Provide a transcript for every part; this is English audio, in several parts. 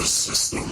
the system.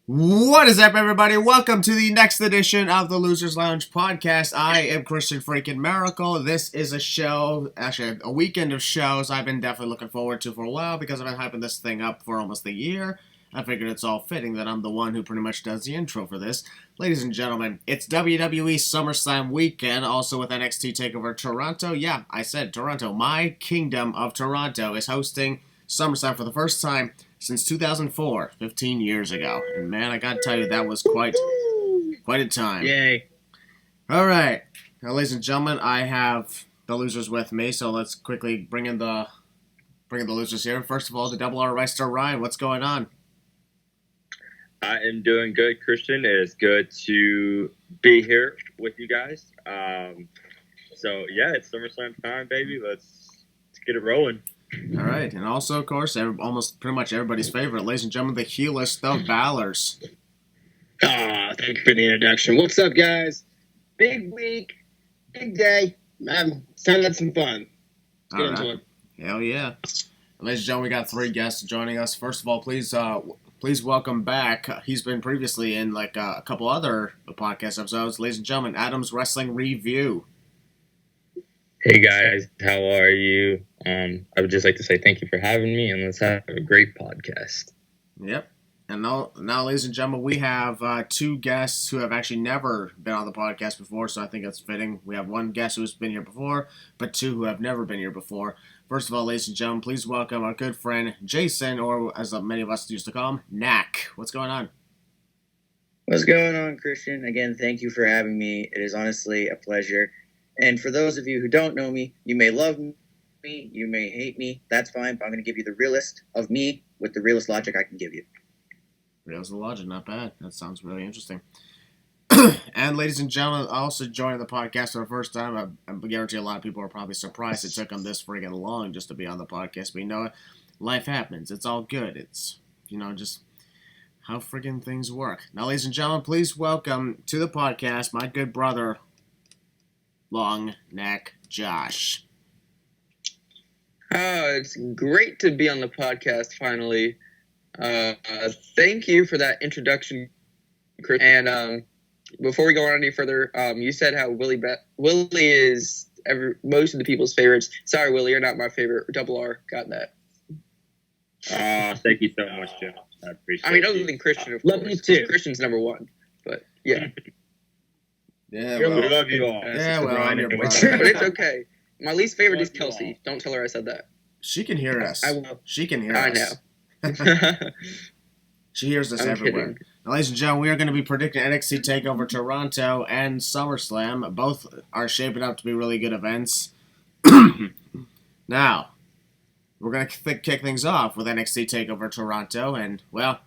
What is up, everybody? Welcome to the next edition of the Losers Lounge podcast. I am Christian freaking Maracle. This is a show, actually a weekend of shows I've been definitely looking forward to for a while because I've been hyping this thing up for almost a year. I figured it's all fitting that I'm the one who pretty much does the intro for this. Ladies and gentlemen, it's WWE SummerSlam weekend, also with NXT TakeOver Toronto. Yeah, I said Toronto. My Kingdom of Toronto is hosting SummerSlam for the first time since 2004, 15 years ago. And man, I gotta tell you, that was quite a time. Yay. All right. Now, ladies and gentlemen, I have the losers with me, so let's quickly bring in the losers here. First of all, the Double R Star Ryan, what's going on? I am doing good, Christian. It is good to be here with you guys. So, yeah, it's SummerSlam time, baby. Let's get it rolling. All right, and also, of course, almost pretty much everybody's favorite, ladies and gentlemen, the heelist, the Balors. Thank you for the introduction. What's up, guys? Big week, big day. It's time to have some fun. Let's get into it. Hell yeah. Ladies and gentlemen, we got three guests joining us. First of all, please welcome back. He's been previously in like a couple other podcast episodes. Ladies and gentlemen, Adam's Wrestling Review. Hey guys, how are you? I would just like to say thank you for having me, and let's have a great podcast. Yep. And now, ladies and gentlemen, we have two guests who have actually never been on the podcast before, so I think that's fitting. We have one guest who's been here before, but two who have never been here before. First of all, ladies and gentlemen, please welcome our good friend Jason, or as many of us used to call him, Knack. What's going on? What's going on, Christian? Again, thank you for having me. It is honestly a pleasure. And for those of you who don't know me, you may love me, you may hate me. That's fine, but I'm going to give you the realest of me with the realest logic I can give you. Realist of the logic, not bad. That sounds really interesting. And ladies and gentlemen, also joining the podcast for the first time, I guarantee a lot of people are probably surprised it took them this friggin' long just to be on the podcast. But you know what? Life happens. It's all good. It's, just how friggin' things work. Now, ladies and gentlemen, please welcome to the podcast my good brother, Long Neck Josh. It's great to be on the podcast finally. Thank you for that introduction, Chris. And before we go on any further, you said how Willie is most of the people's favorites. Sorry, Willie, you're not my favorite. Double R got that. Thank you so much, Jim. I appreciate it. I mean, other than Christian, of Love course. you too. Christian's number one, but yeah. Yeah, We love you all. Yeah, well, I'm your brother. But it's okay. My least favorite is KELSEY. Don't tell her I said that. She can hear us. I will. She can hear I us. know. She hears us I'm everywhere. kidding. Now, ladies and gentlemen, we are going to be predicting NXT TakeOver Toronto and SummerSlam. Both are shaping up to be really good events. Now, we're going to kick things off with NXT TakeOver Toronto. And, well,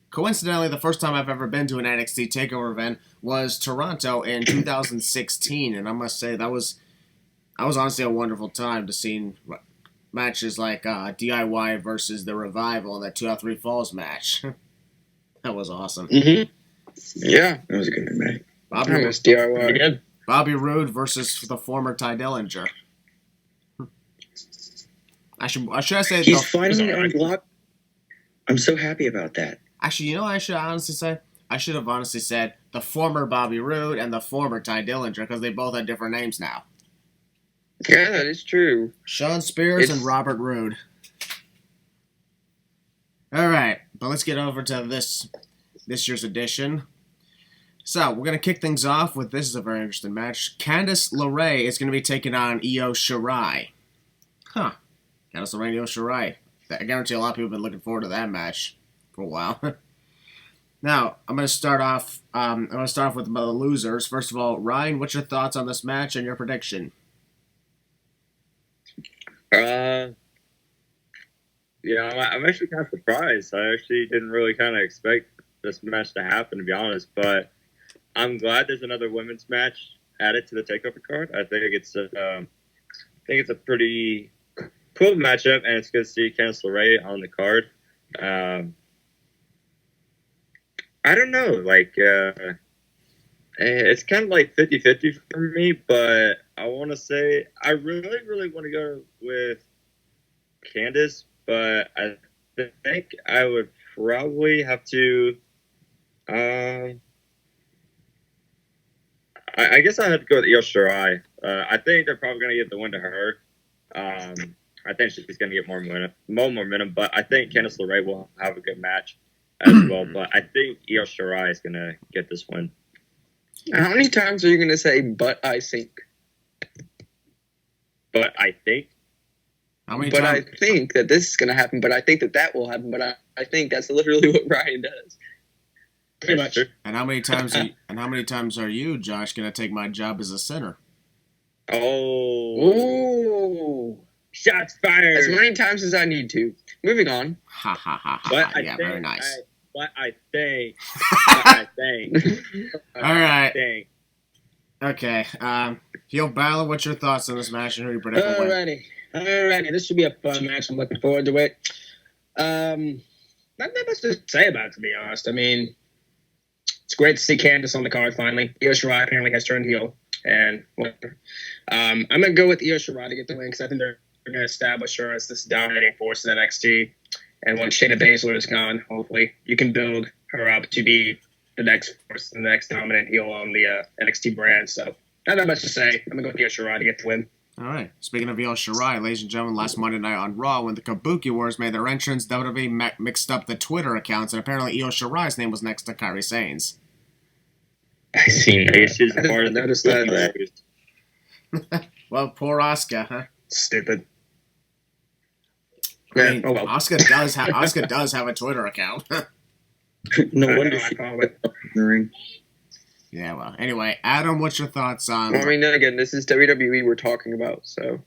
coincidentally, the first time I've ever been to an NXT TakeOver event was Toronto in 2016. And I must say, that was honestly a wonderful time to see matches like DIY versus The Revival in that 2 out 3 Falls match. That was awesome. Mm-hmm. Yeah. That was a good match. That was DIY. Bobby Roode versus the former Ty Dillinger. I should say He's finally unblocked. I'm so happy about that. Actually, I should honestly say? I should have honestly said the former Bobby Roode and the former Ty Dillinger because they both have different names now. Yeah, that is true. Sean Spears and Robert Roode. All right, but let's get over to this year's edition. So, we're going to kick things off with, this is a very interesting match. Candice LeRae is going to be taking on Io Shirai. Huh. Candice LeRae and Io Shirai. I guarantee a lot of people have been looking forward to that match for a while. Now, I'm going to start off with the losers. First of all, Ryan, what's your thoughts on this match and your prediction? I'm actually kind of surprised. I actually didn't really kind of expect this match to happen, to be honest. But I'm glad there's another women's match added to the TakeOver card. I think it's a pretty cool matchup, and it's good to see Candice LeRae on the card. I don't know. It's kind of like 50-50 for me, but I want to say I really, really want to go with Candace, but I think I would probably have to. I guess I had to go with Io Shirai. I think they're probably going to get the win to her. I think she's going to get more momentum, but I think Candice LeRae will have a good match as well. But I think Io Shirai is going to get this win. How many times are you going to say, but I think? But I think. How many But times? I think that this is going to happen, but I think that will happen, but I think that's literally what Ryan does. Pretty much. And how many times are you, Josh, going to take my job as a center? Oh. Ooh. Shots fired. As many times as I need to. Moving on. Ha ha ha ha. But Yeah, very nice. But I think. All right. Think. Okay. Heel Balor, what's your thoughts on this match and who you predict will win? Alrighty. This should be a fun match. I'm looking forward to it. Not that much to say about it, to be honest. I mean, it's great to see Candice on the card finally. Io Shirai apparently has turned heel. And whatever. I'm going to go with Io Shirai to get the win because I think they're going to establish her as this dominating force in NXT. And once Shayna Baszler is gone, hopefully, you can build her up to be the next force, the next dominant heel on the NXT brand. So, not that much to say. I'm going to go with Io Shirai to get the win. All right. Speaking of Io Shirai, ladies and gentlemen, last Monday night on Raw, when the Kabuki Wars made their entrance, WWE mixed up the Twitter accounts, and apparently Io Shirai's name was next to Kairi Sane's. I seen I she's part of the noticed that. Well, poor Asuka, huh? Stupid. I mean, oh well. Asuka does have a Twitter account. No I wonder know, I she's follow it. in the ring. Yeah, well. Anyway, Adam, what's your thoughts on... I mean, then again, this is WWE we're talking about, so.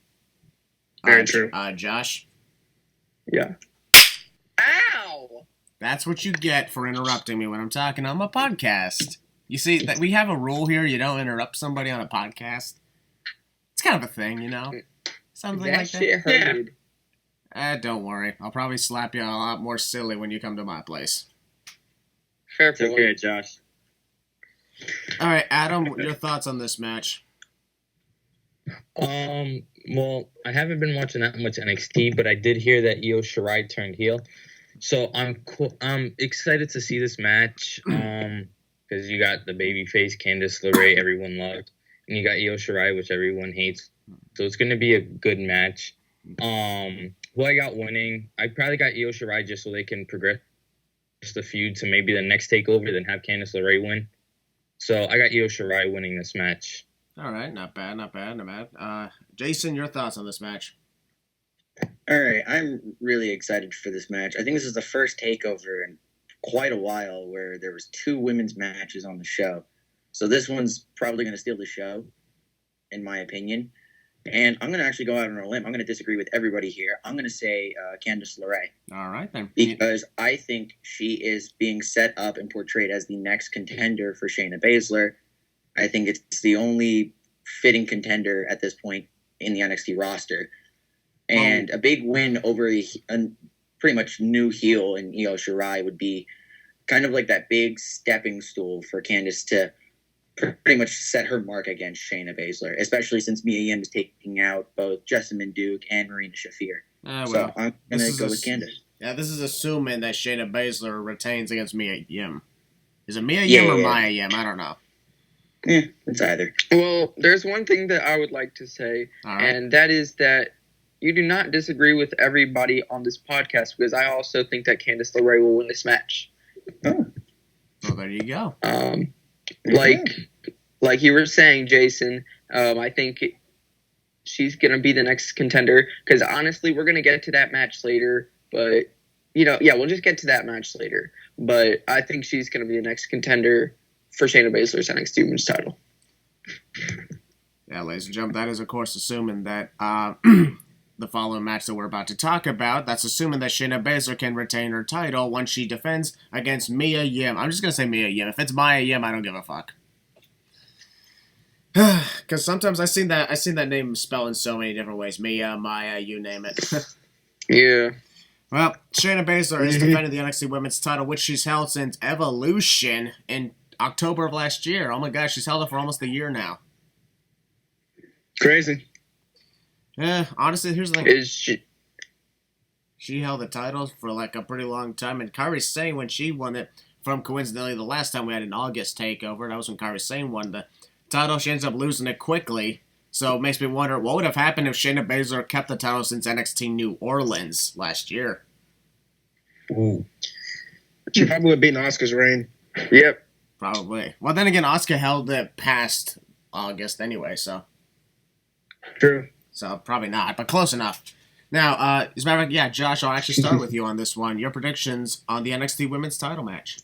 Very true. Josh? Yeah. Ow! That's what you get for interrupting me when I'm talking on my podcast. You see, that we have a rule here, you don't interrupt somebody on a podcast. It's kind of a thing, you know? Something That like shit that. hurted. Don't worry. I'll probably slap you a lot more silly when you come to my place. Fair It's point. okay, Josh. All right, Adam, your thoughts on this match? Well, I haven't been watching that much NXT, but I did hear that Io Shirai turned heel, so I'm excited to see this match. Because you got the babyface Candice LeRae everyone loved, and you got Io Shirai, which everyone hates. So it's going to be a good match. Who I got winning? I probably got Io Shirai just so they can progress the feud to maybe the next TakeOver, then have Candice LeRae win. So I got Io Shirai winning this match. All right, not bad. Jason, your thoughts on this match? All right, I'm really excited for this match. I think this is the first takeover in quite a while where there was 2 women's matches on the show. So this one's probably going to steal the show, in my opinion. And I'm going to actually go out on a limb. I'm going to disagree with everybody here. I'm going to say Candice LeRae. All right, then. Because I think she is being set up and portrayed as the next contender for Shayna Baszler. I think it's the only fitting contender at this point in the NXT roster. And a big win over a pretty much new heel in Io Shirai would be kind of like that big stepping stool for Candice to pretty much set her mark against Shayna Baszler, especially since Mia Yim is taking out both Jessamine Duke and Marina Shafir. So I'm going to go with Candice. Yeah, this is assuming that Shayna Baszler retains against Mia Yim. Is it Mia Yim or Maya Yim? I don't know. It's either. Well, there's one thing that I would like to say, and that is that you do not disagree with everybody on this podcast, because I also think that Candice LeRae will win this match. Oh. Well, there you go. Like you were saying, Jason, I think she's going to be the next contender, because honestly, we're going to get to that match later, but, we'll just get to that match later. But I think she's going to be the next contender for Shayna Baszler's NXT Women's title. Yeah, ladies and gentlemen, that is, of course, assuming that the following match that we're about to talk about, that's assuming that Shayna Baszler can retain her title once she defends against Mia Yim. I'm just going to say Mia Yim. If it's Maya Yim, I don't give a fuck. Because sometimes I seen that name spelled in so many different ways. Mia, Maya, you name it. Yeah. Well, Shayna Baszler is defending the NXT Women's title, which she's held since Evolution in October of last year. Oh my gosh, she's held it for almost a year now. Crazy. Yeah, honestly, here's the thing. Is She held the titles for like a pretty long time, and Kairi Sane, when she won it, from coincidentally the last time we had an August takeover, that was when Kairi Sane won the title. She ends up losing it quickly, so it makes me wonder what would have happened if Shayna Baszler kept the title since NXT New Orleans last year. Ooh. She probably would beat Asuka's reign. Yep. Probably. Well, then again, Asuka held it past August anyway, so True. probably not, but close enough. Now, as a matter of fact, yeah, Josh, I'll actually start with you on this one. Your predictions on the NXT Women's title match.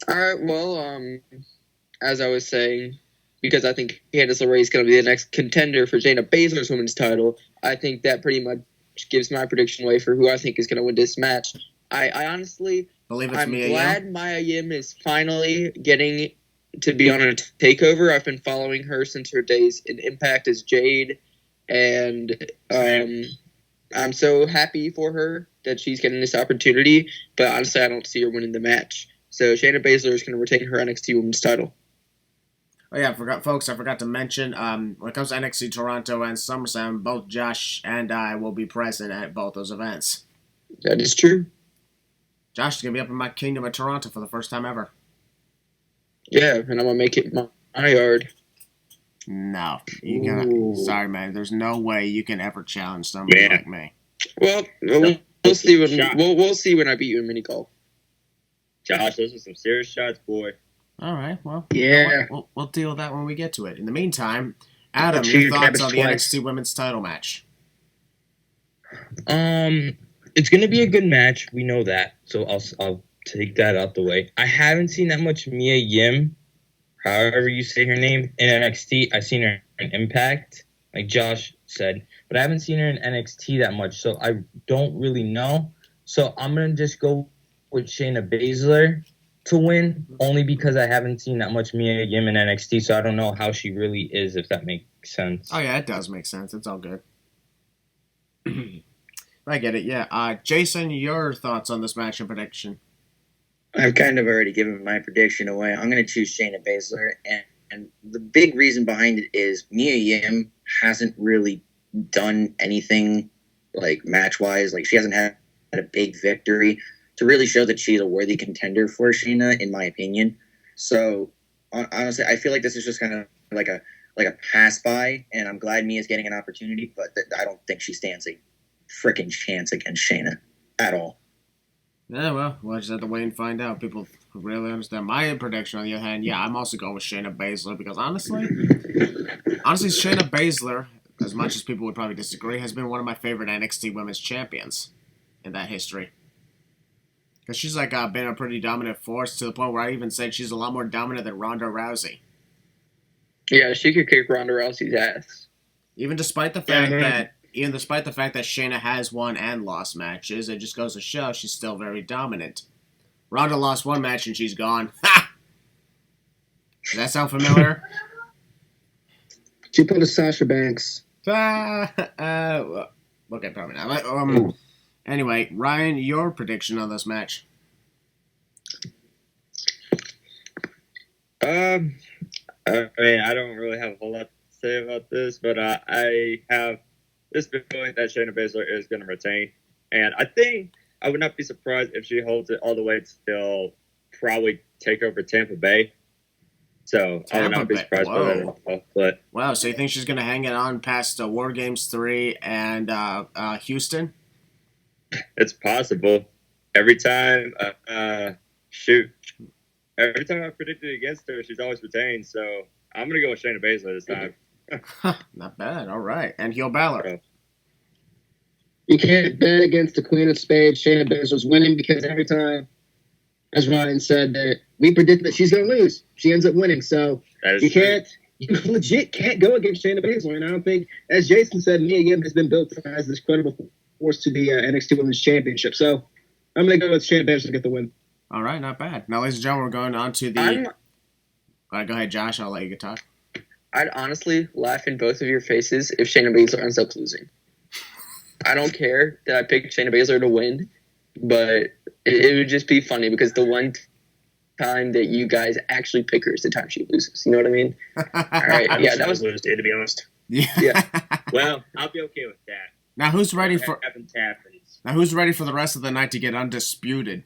All right. Well, as I was saying, because I think Candice LeRae is going to be the next contender for Shayna Baszler's women's title, I think that pretty much gives my prediction away for who I think is going to win this match. I honestly, Believe it's I'm Mia glad Yim? Mia Yim is finally getting to be on a takeover. I've been following her since her days in Impact as Jade, and I'm so happy for her that she's getting this opportunity. But honestly, I don't see her winning the match. So Shayna Baszler is going to retain her NXT Women's title. Oh yeah, I forgot to mention, when it comes to NXT Toronto and SummerSlam, both Josh and I will be present at both those events. That is true. Josh is going to be up in my Kingdom of Toronto for the first time ever. Yeah, and I'm going to make it my yard. No. Sorry, man. There's no way you can ever challenge somebody like me. Well, we'll see when we'll see when I beat you in mini golf. Josh, those are some serious shots, boy. All right, well, Yeah. we'll deal with that when we get to it. In the meantime, Adam, Chew your thoughts cabbage on the twice. NXT Women's title match? It's gonna be a good match. We know that, so I'll take that out the way. I haven't seen that much Mia Yim, however you say her name, in NXT. I've seen her in Impact, like Josh said, but I haven't seen her in NXT that much, so I don't really know. So I'm gonna just go with Shayna Baszler to win, only because I haven't seen that much Mia Yim in NXT, so I don't know how she really is, if that makes sense. Oh, yeah, it does make sense. It's all good. I get it, yeah. Jason, your thoughts on this match and prediction? I've kind of already given my prediction away. I'm going to choose Shayna Baszler, and the big reason behind it is Mia Yim hasn't really done anything like match-wise. Like, she hasn't had a big victory to really show that she's a worthy contender for Shayna, in my opinion. So, honestly, I feel like this is just kind of like a pass-by, and I'm glad Mia's getting an opportunity, but I don't think she stands a freaking chance against Shayna at all. Yeah, well, we'll just have to wait and find out. People really understand. My prediction, on the other hand, yeah, I'm also going with Shayna Baszler because honestly, Shayna Baszler, as much as people would probably disagree, has been one of my favorite NXT Women's Champions in that history. Because she's been a pretty dominant force to the point where I even said she's a lot more dominant than Ronda Rousey. Yeah, she could kick Ronda Rousey's ass. Even despite the fact that Shayna has won and lost matches, it just goes to show she's still very dominant. Ronda lost one match and she's gone. Ha! Does that sound familiar? She pulled a Sasha Banks. Okay, probably not. Anyway, Ryan, your prediction on this match? I mean, I don't really have a whole lot to say about this, but I have this feeling that Shayna Baszler is going to retain. And I think I would not be surprised if she holds it all the way till probably TakeOver Tampa Bay. So I would not be surprised by that at all. But wow, so you think she's going to hang it on past War Games 3 and Houston? it's possible. Every time I predicted against her, she's always retained. So I'm going to go with Shayna Baszler this time. Not bad. All right. And heel Balor. You can't bet against the Queen of Spades. Shayna Baszler's winning because every time, as Ryan said, that we predict that she's going to lose, she ends up winning. So you legit can't go against Shayna Baszler. And I don't think, as Jason said, Mia Yim has been built as this credible force to the NXT Women's Championship. So I'm going to go with Shayna Baszler to get the win. All right, not bad. Now, ladies and gentlemen, we're going on to the... All right, go ahead, Josh. I'll let you talk. I'd honestly laugh in both of your faces if Shayna Baszler ends up losing. I don't care that I picked Shayna Baszler to win, but it would just be funny because the one time that you guys actually pick her as the time she loses. You know what I mean? All right. I Yeah, wish that I was. lose, dude, to be honest. Yeah. Well, I'll be okay with that. Now who's ready for? Happens happens. Now who's ready for the rest of the night to get undisputed?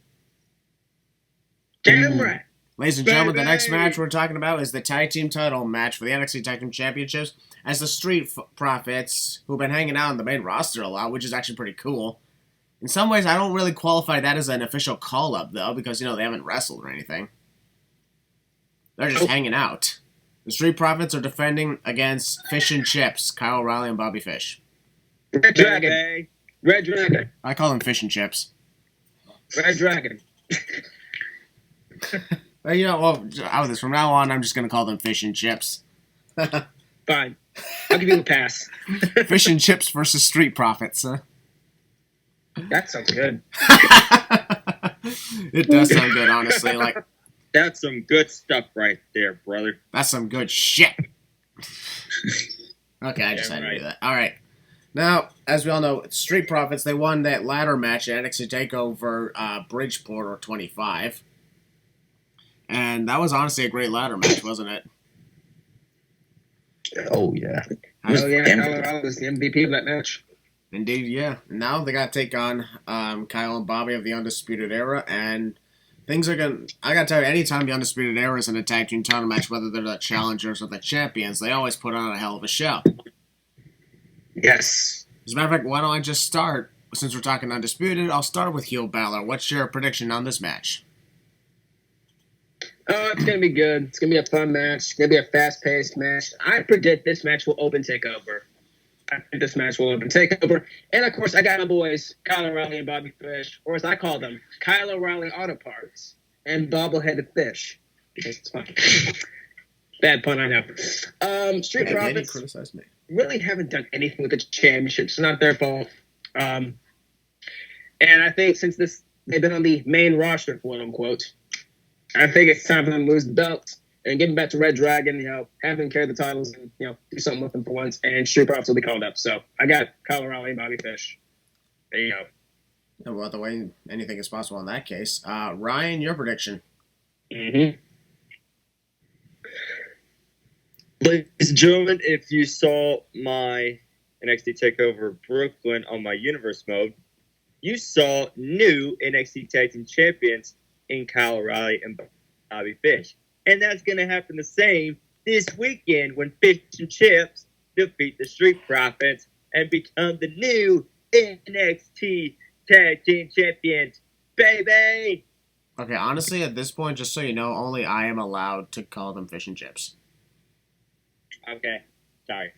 Damn right. Ladies and gentlemen, the next Baby! match we're talking about is the tag team title match for the NXT Tag Team Championships, as the Street Profits, who've been hanging out on the main roster a lot, which is actually pretty cool. In some ways, I don't really qualify that as an official call-up, though, because, they haven't wrestled or anything. They're just hanging out. The Street Profits are defending against Fish and Chips, Kyle O'Reilly and Bobby Fish. Red Dragon. Baby. Red Dragon. I call them Fish and Chips. Red Dragon. Well, from now on, I'm just going to call them Fish and Chips. Fine. I'll give you a pass. Fish and Chips versus Street Profits, huh? That sounds good. It does sound good, honestly. That's some good stuff right there, brother. That's some good shit. Okay, I just had to do that. All right. Now, as we all know, Street Profits, they won that ladder match at NXT TakeOver Bridgeport 25. And that was honestly a great ladder match, wasn't it? Oh, yeah. Oh, yeah. I was the MVP of that match. Indeed, yeah. Now they got to take on Kyle and Bobby of the Undisputed Era, and things are going to... I got to tell you, anytime the Undisputed Era is in a tag team title match, whether they're the challengers or the champions, they always put on a hell of a show. Yes. As a matter of fact, why don't I just start? Since we're talking Undisputed, I'll start with heel Balor. What's your prediction on this match? Oh, it's going to be good. It's going to be a fun match. It's going to be a fast-paced match. I predict this match will open TakeOver. And, of course, I got my boys, Kyle O'Reilly and Bobby Fish, or as I call them, Kyle O'Reilly Auto Parts and Bobbleheaded Fish. Because it's fun. Bad pun, I know. Street Profits Criticize me. really haven't done anything with the championship. It's not their fault. And I think since they've been on the main roster, quote unquote, I think it's time for them to lose the belts and get them back to Red Dragon, have them carry the titles and, do something with them for once. And Street Profits will be called up. So I got Kyle O'Reilly and Bobby Fish. There you go. Yeah, well, the way anything is possible in that case. Ryan, your prediction. Ladies and gentlemen, if you saw my NXT TakeOver Brooklyn on my Universe mode, you saw new NXT Tag Team Champions in Kyle O'Reilly and Bobby Fish. And that's going to happen the same this weekend when Fish and Chips defeat the Street Profits and become the new NXT Tag Team Champions. Baby! Okay, honestly, at this point, just so you know, only I am allowed to call them Fish and Chips. Okay, sorry.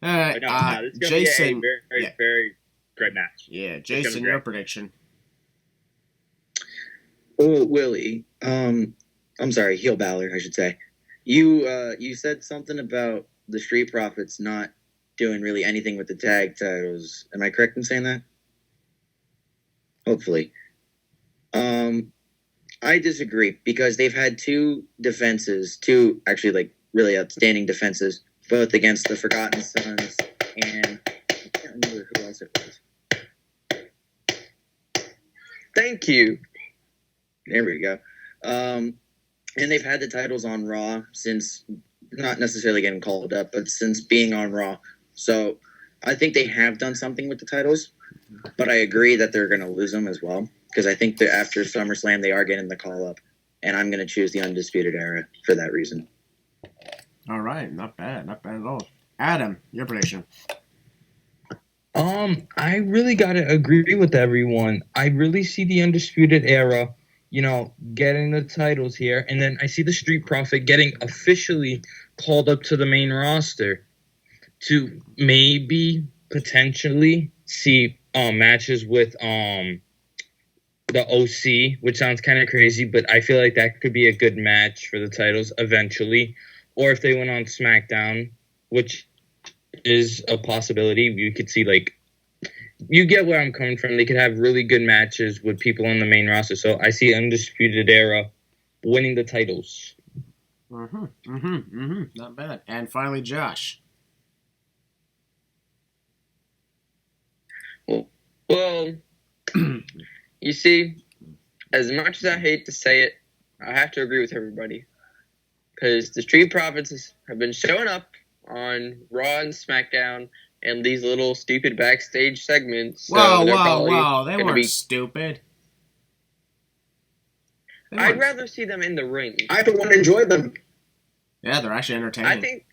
All right, But no, this is going to Jason. be a very, very great match. Yeah, Jason, your prediction. Oh, Willie. I'm sorry, heel Balor, I should say. You said something about the Street Profits not doing really anything with the tag titles. Am I correct in saying that? Hopefully. I disagree because they've had two actually really outstanding defenses, both against the Forgotten Sons and I can't remember who else it was. Thank you. There we go. And they've had the titles on Raw since, not necessarily getting called up, but since being on Raw. So I think they have done something with the titles, but I agree that they're going to lose them as well, because I think that after SummerSlam, they are getting the call up, and I'm going to choose the Undisputed Era for that reason. All right, not bad at all. Adam, your prediction. I really gotta agree with everyone. I really see the Undisputed Era, getting the titles here, and then I see the Street Profit getting officially called up to the main roster to maybe potentially see matches with the OC, which sounds kind of crazy, but I feel like that could be a good match for the titles eventually. Or if they went on SmackDown, which is a possibility, you could see, you get where I'm coming from. They could have really good matches with people on the main roster. So I see Undisputed Era winning the titles. Not bad. And finally, Josh. Well, you see, as much as I hate to say it, I have to agree with everybody. Because the Street Profits have been showing up on Raw and SmackDown and these little stupid backstage segments. Whoa. They weren't stupid. I'd rather see them in the ring. I, for one, enjoyed them. Yeah, they're actually entertaining. I think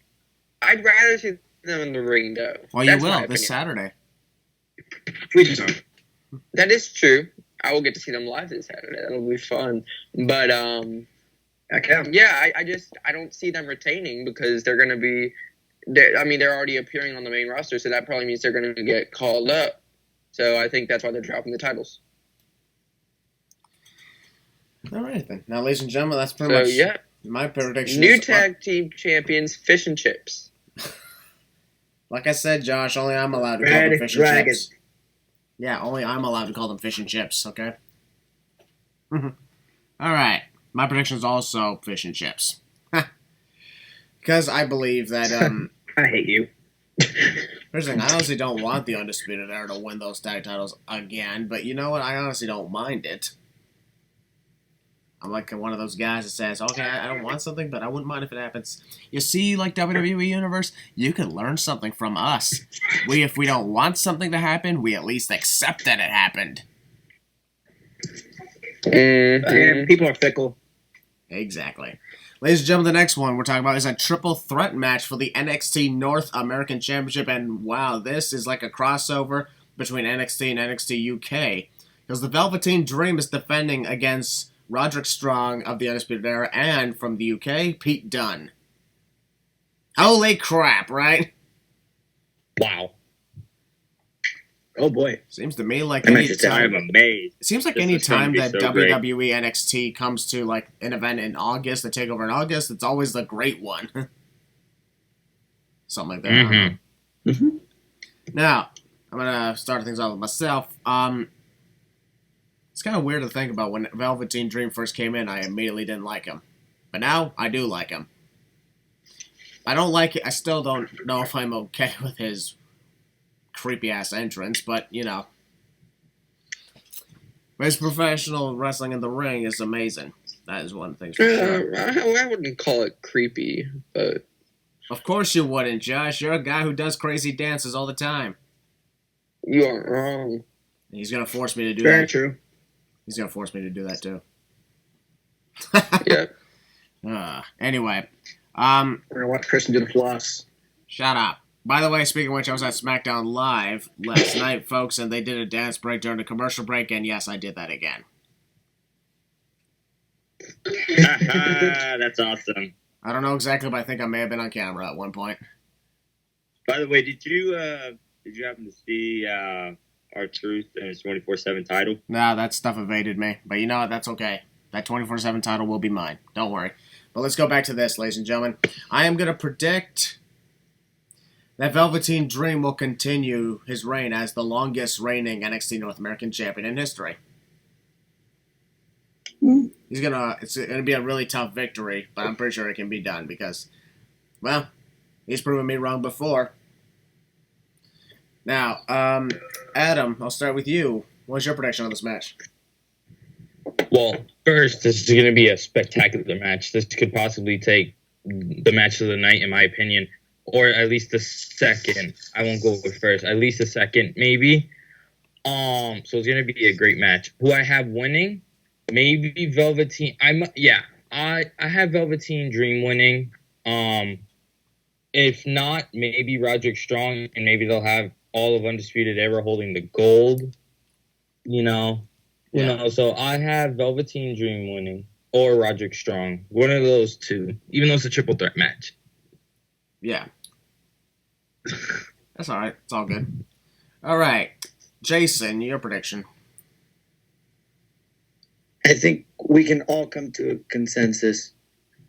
I'd rather see them in the ring, though. Well, you will this Saturday. That is true. I will get to see them live this Saturday. That'll be fun. But yeah, I don't see them retaining because they're going to be. They're already appearing on the main roster, so that probably means they're going to get called up. So I think that's why they're dropping the titles. All right, then. Now, ladies and gentlemen, that's pretty much my prediction. New tag team champions, fish and chips. Like I said, Josh, only I'm allowed to call them fish and chips. Yeah, only I'm allowed to call them fish and chips, okay? All right. My prediction is also fish and chips. Because I believe that... I hate you. Here's the thing. I honestly don't want the Undisputed Era to win those tag titles again, but you know what? I honestly don't mind it. I'm like one of those guys that says, okay, I don't want something, but I wouldn't mind if it happens. You see, like WWE Universe, you can learn something from us. If we don't want something to happen, we at least accept that it happened. Yeah, people are fickle. Exactly. Ladies and gentlemen, the next one we're talking about is a triple threat match for the NXT North American Championship, and wow, this is like a crossover between NXT and NXT UK. Because the Velveteen Dream is defending against Roderick Strong of the Undisputed Era, and from the UK, Pete Dunne. Holy crap, right? Wow. Oh boy. Seems to me like I'm amazed. It seems like any time that WWE NXT comes to like an event in August, the TakeOver in August, it's always the great one. Something like that. Mm-hmm. Now, I'm gonna start things off with myself. It's kind of weird to think about when Velveteen Dream first came in, I immediately didn't like him. But now, I do like him. I don't like it. I still don't know if I'm okay with his creepy-ass entrance, but, you know. His professional wrestling in the ring is amazing. That is one thing for sure. I wouldn't call it creepy, but... Of course you wouldn't, Josh. You're a guy who does crazy dances all the time. You aren't wrong. He's going to force me to do Very that. true. He's going to force me to do that, too. Yeah. Anyway. We're going to watch Christian do the floss. Shut up. By the way, speaking of which, I was at SmackDown Live last night, folks, and they did a dance break during the commercial break, and yes, I did that again. That's awesome. I don't know exactly, but I think I may have been on camera at one point. By the way, did you happen to see R-Truth and his 24/7 title? Nah, that stuff evaded me. But you know what? That's okay. That 24/7 title will be mine. Don't worry. But let's go back to this, ladies and gentlemen. I am going to predict that Velveteen Dream will continue his reign as the longest reigning NXT North American champion in history. It's gonna be a really tough victory, but I'm pretty sure it can be done because, well, he's proven me wrong before. Now, Adam, I'll start with you. What's your prediction on this match? Well, first, this is going to be a spectacular match. This could possibly take the match of the night, in my opinion, or at least the second. I won't go with first. At least the second, maybe. So it's going to be a great match. Who I have winning? Maybe Velveteen. I have Velveteen Dream winning. If not, maybe Roderick Strong, and maybe they'll have all of Undisputed Era holding the gold. You know. So I have Velveteen Dream winning or Roderick Strong. One of those two, even though it's a triple threat match. Yeah. That's all right. It's all good. All right. Jason, your prediction. I think we can all come to a consensus.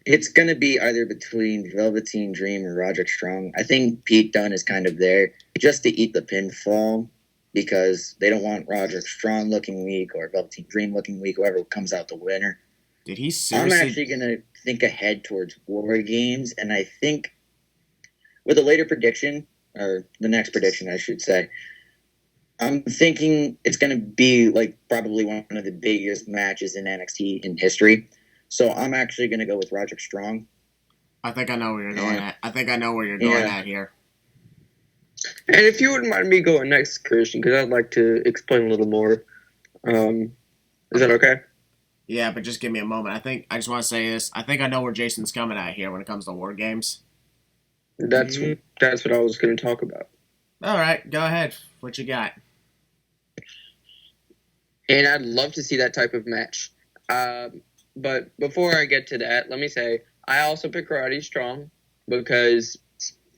It's going to be either between Velveteen Dream or Roderick Strong. I think Pete Dunne is kind of there just to eat the pinfall because they don't want Roderick Strong looking weak or Velveteen Dream looking weak, whoever comes out the winner. Did he seriously... I'm actually going to think ahead towards War Games, and I think with a later prediction, or the next prediction, I should say, I'm thinking it's going to be like probably one of the biggest matches in NXT in history. So I'm actually going to go with Roderick Strong. I think I know where you're going at. I think I know where you're going at here. And if you wouldn't mind me going next, Christian, because I'd like to explain a little more. Is that okay? Yeah, but just give me a moment. I just want to say this. I think I know where Jason's coming at here when it comes to War Games. That's what I was going to talk about. All right, go ahead. What you got? And I'd love to see that type of match. But before I get to that, let me say, I also pick Roddy Strong because,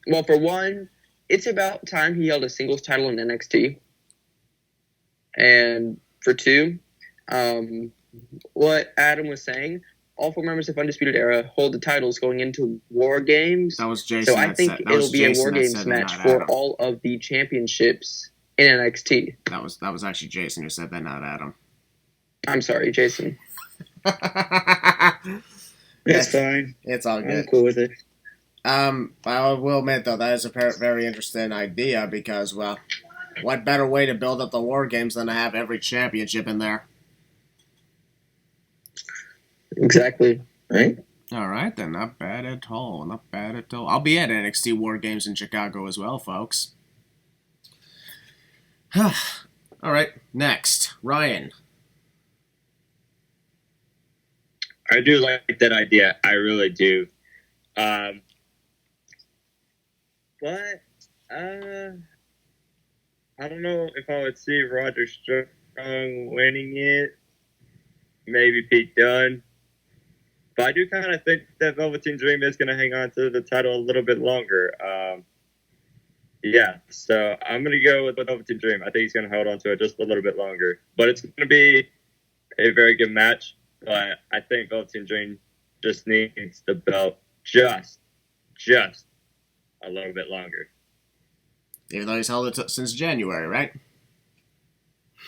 well, for one, it's about time he held a singles title in NXT. And for two, what Adam was saying, all 4 members of Undisputed Era hold the titles going into War Games. That was Jason. So I think it'll be a War Games match for all of the championships in NXT. That was actually Jason who said that, not Adam. I'm sorry, Jason. That's fine. It's all good. I'm cool with it. I will admit, though, that is a very interesting idea because, well, what better way to build up the War Games than to have every championship in there? Exactly. Right? All right, then. Not bad at all. Not bad at all. I'll be at NXT War Games in Chicago as well, folks. All right, next. Ryan. I do like that idea. I really do. But I don't know if I would see Roger Strong winning it. Maybe Pete Dunne. But I do kind of think that Velveteen Dream is going to hang on to the title a little bit longer. Yeah, so I'm going to go with Velveteen Dream. I think he's going to hold on to it just a little bit longer. But it's going to be a very good match. But I think Velveteen Dream just needs the belt just a little bit longer. Even though he's held it since January, right?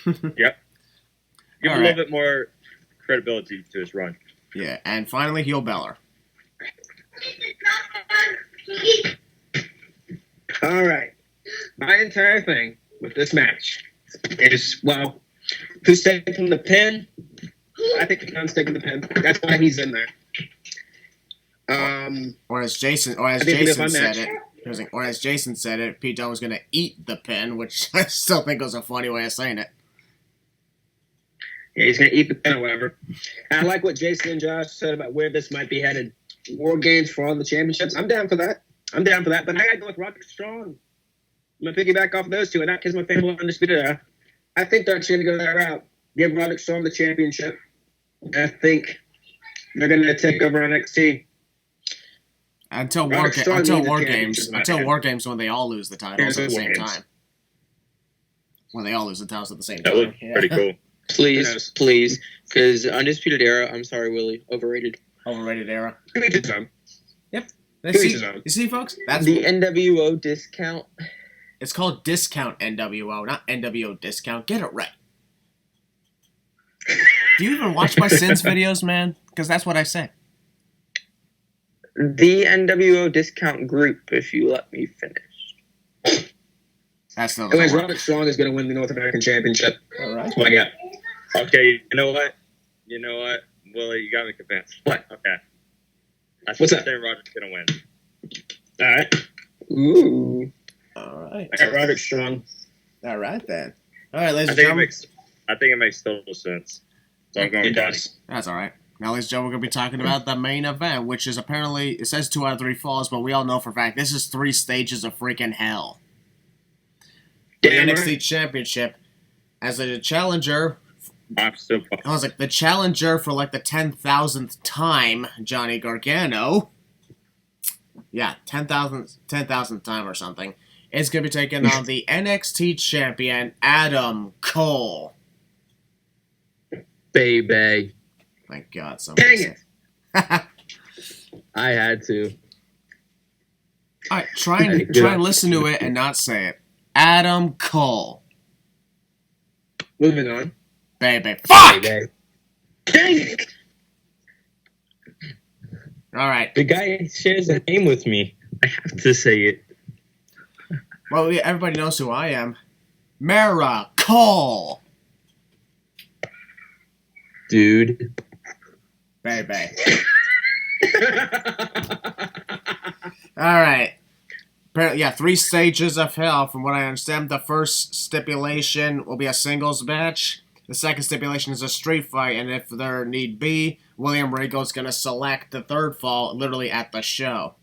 Yep. Give All a little bit more credibility to his run. Yeah, and finally, heel Balor. All right. My entire thing with this match is, well, who's taking the pin? I think Dunn's taking the pin. That's why he's in there. Or as Jason said it, Pete Dunne was going to eat the pin, which I still think was a funny way of saying it. Yeah, he's going to eat the pin or whatever. And I like what Jason and Josh said about where this might be headed. War Games for all the championships. I'm down for that. But I got to go with Roderick Strong. I'm going to piggyback off of those two, and that is my favorite Undisputed Era. I think they're actually going to go that route. Give Roderick Strong the championship. And I think they're going to take over NXT. Until War Games when they all lose the titles at the same time. When they all lose the titles at the same time. That would be pretty cool. Please, because Undisputed Era, I'm sorry, Willie, overrated. Overrated era. Yep. You see, folks? That's the NWO discount. It's called Discount NWO, not NWO Discount. Get it right. Do you even watch my Sins videos, man? Because that's what I say. The NWO discount group, if you let me finish. That's not. Anyways, Roderick Strong is going to win the North American Championship. All right. That's what I got. Okay, you know what, Willie, you got me convinced. What? Okay. I What's that? think Roger's going to win. All right. Ooh. All right. I got Roderick Strong. All right, then. All right, ladies I and think gentlemen. it makes total sense. So I'm going It with does. That's all right. Now, ladies and gentlemen, we're going to be talking about the main event, which is apparently, it says 2 out of 3 falls, but we all know for a fact this is 3 stages of freaking hell. The Damn NXT right. Championship as a challenger. I'm still I was like, the challenger for like the 10,000th time, Johnny Gargano. Yeah, 10,000th time or something. Is going to be taking on the NXT champion, Adam Cole. Baby. Thank God somebody Dang it. said. I had to. All right, try and listen to it and not say it. Adam Cole. Moving on. Baby. Fuck! Baby. Dang it. All right. The guy shares a name with me. I have to say it. Well, everybody knows who I am. Maracle. Dude. Baby. Alright. Yeah, 3 stages of hell, from what I understand. The first stipulation will be a singles match. The second stipulation is a street fight, and if there need be, William Regal's going to select the third fall literally at the show.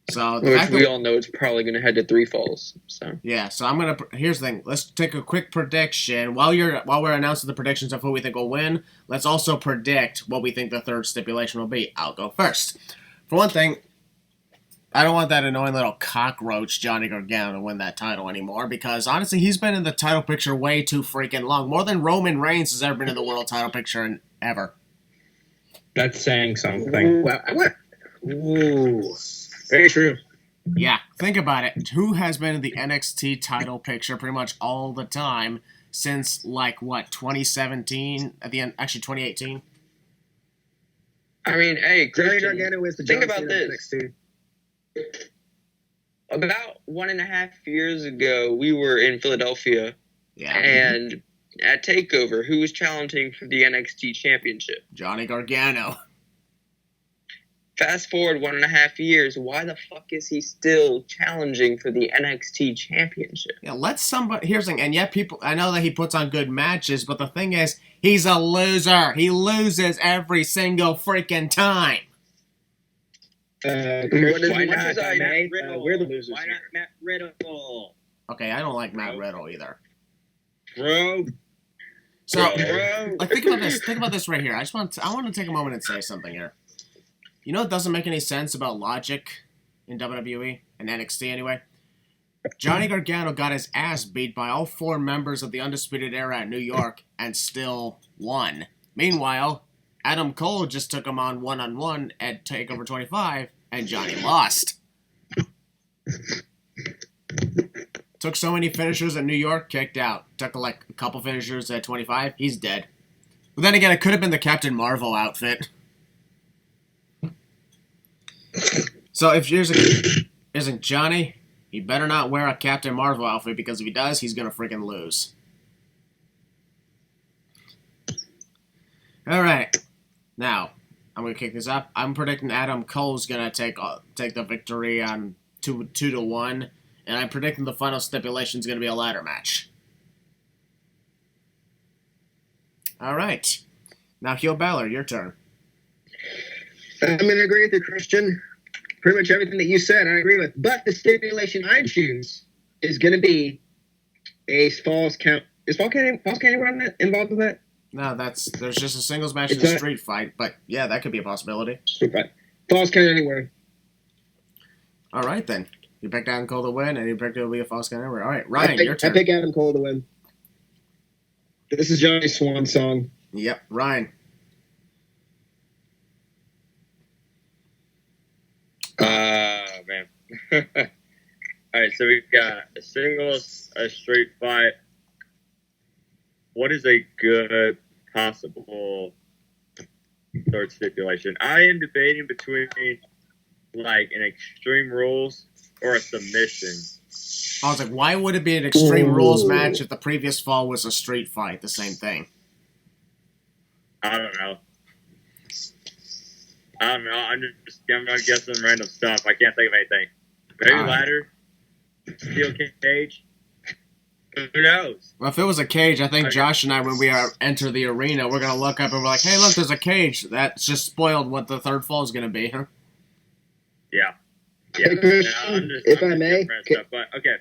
So Which we all know it's probably going to head to 3 falls. So yeah, so I'm gonna. Here's the thing. Let's take a quick prediction while we're announcing the predictions of who we think will win. Let's also predict what we think the third stipulation will be. I'll go first. For one thing, I don't want that annoying little cockroach Johnny Gargano to win that title anymore, because honestly, he's been in the title picture way too freaking long. More than Roman Reigns has ever been in the world title picture ever. That's saying something. What? Ooh. Very true. Yeah, think about it. Who has been in the NXT title picture pretty much all the time since, 2017? At the end, actually, 2018? I mean, hey, Johnny Christian, Gargano is the think John about Cena of this. NXT. About 1.5 years ago, we were in Philadelphia, Yeah. and at TakeOver, who was challenging for the NXT Championship? Johnny Gargano. Fast forward 1.5 years, why the fuck is he still challenging for the NXT Championship? Yeah, let somebody. Here's the thing, and yet people. I know that he puts on good matches, but the thing is, he's a loser. He loses every single freaking time. Why not? We're the losers. Why not Matt Riddle? Okay, I don't like Matt Riddle either. Bro. So, think about this. Think about this right here. I want to take a moment and say something here. You know what doesn't make any sense about logic in WWE and NXT anyway? Johnny Gargano got his ass beat by all 4 members of the Undisputed Era at New York and still won. Meanwhile, Adam Cole just took him on one-on-one at TakeOver 25, and Johnny lost. Took so many finishers at New York, kicked out. Took a couple finishers at 25, he's dead. But then again, it could have been the Captain Marvel outfit. So if isn't Johnny, he better not wear a Captain Marvel outfit, because if he does, he's gonna freaking lose. All right, now I'm gonna kick this up. I'm predicting Adam Cole's gonna take the victory on 2-1, and I'm predicting the final stipulation is gonna be a ladder match. All right, now heel Balor, your turn. I'm going to agree with you, Christian. Pretty much everything that you said, I agree with. But the stipulation I choose is going to be a falls count. Is falls count involved in that? No, there's just a singles match and a street fight, but yeah, that could be a possibility. Street fight. Falls count anywhere. All right, then. You picked Adam Cole to win, and you picked it'll be a falls count anywhere. All right, Ryan, your turn. I pick Adam Cole to win. This is Johnny's swan song. Yep, Ryan. Man. Alright, so we've got a singles, a street fight. What is a good possible third stipulation? I am debating between an Extreme Rules or a submission. I was like, why would it be an Extreme Rules match if the previous fall was a street fight? The same thing. I don't know. I'm not guessing random stuff. I can't think of anything. Maybe ladder, steel cage. Who knows? Well, if it was a cage, I think Josh and I, when we enter the arena, we're gonna look up and we're like, "Hey, look, there's a cage." That's just spoiled what the third fall is gonna be, huh? Yeah. Hey, Christian, if I may. But okay,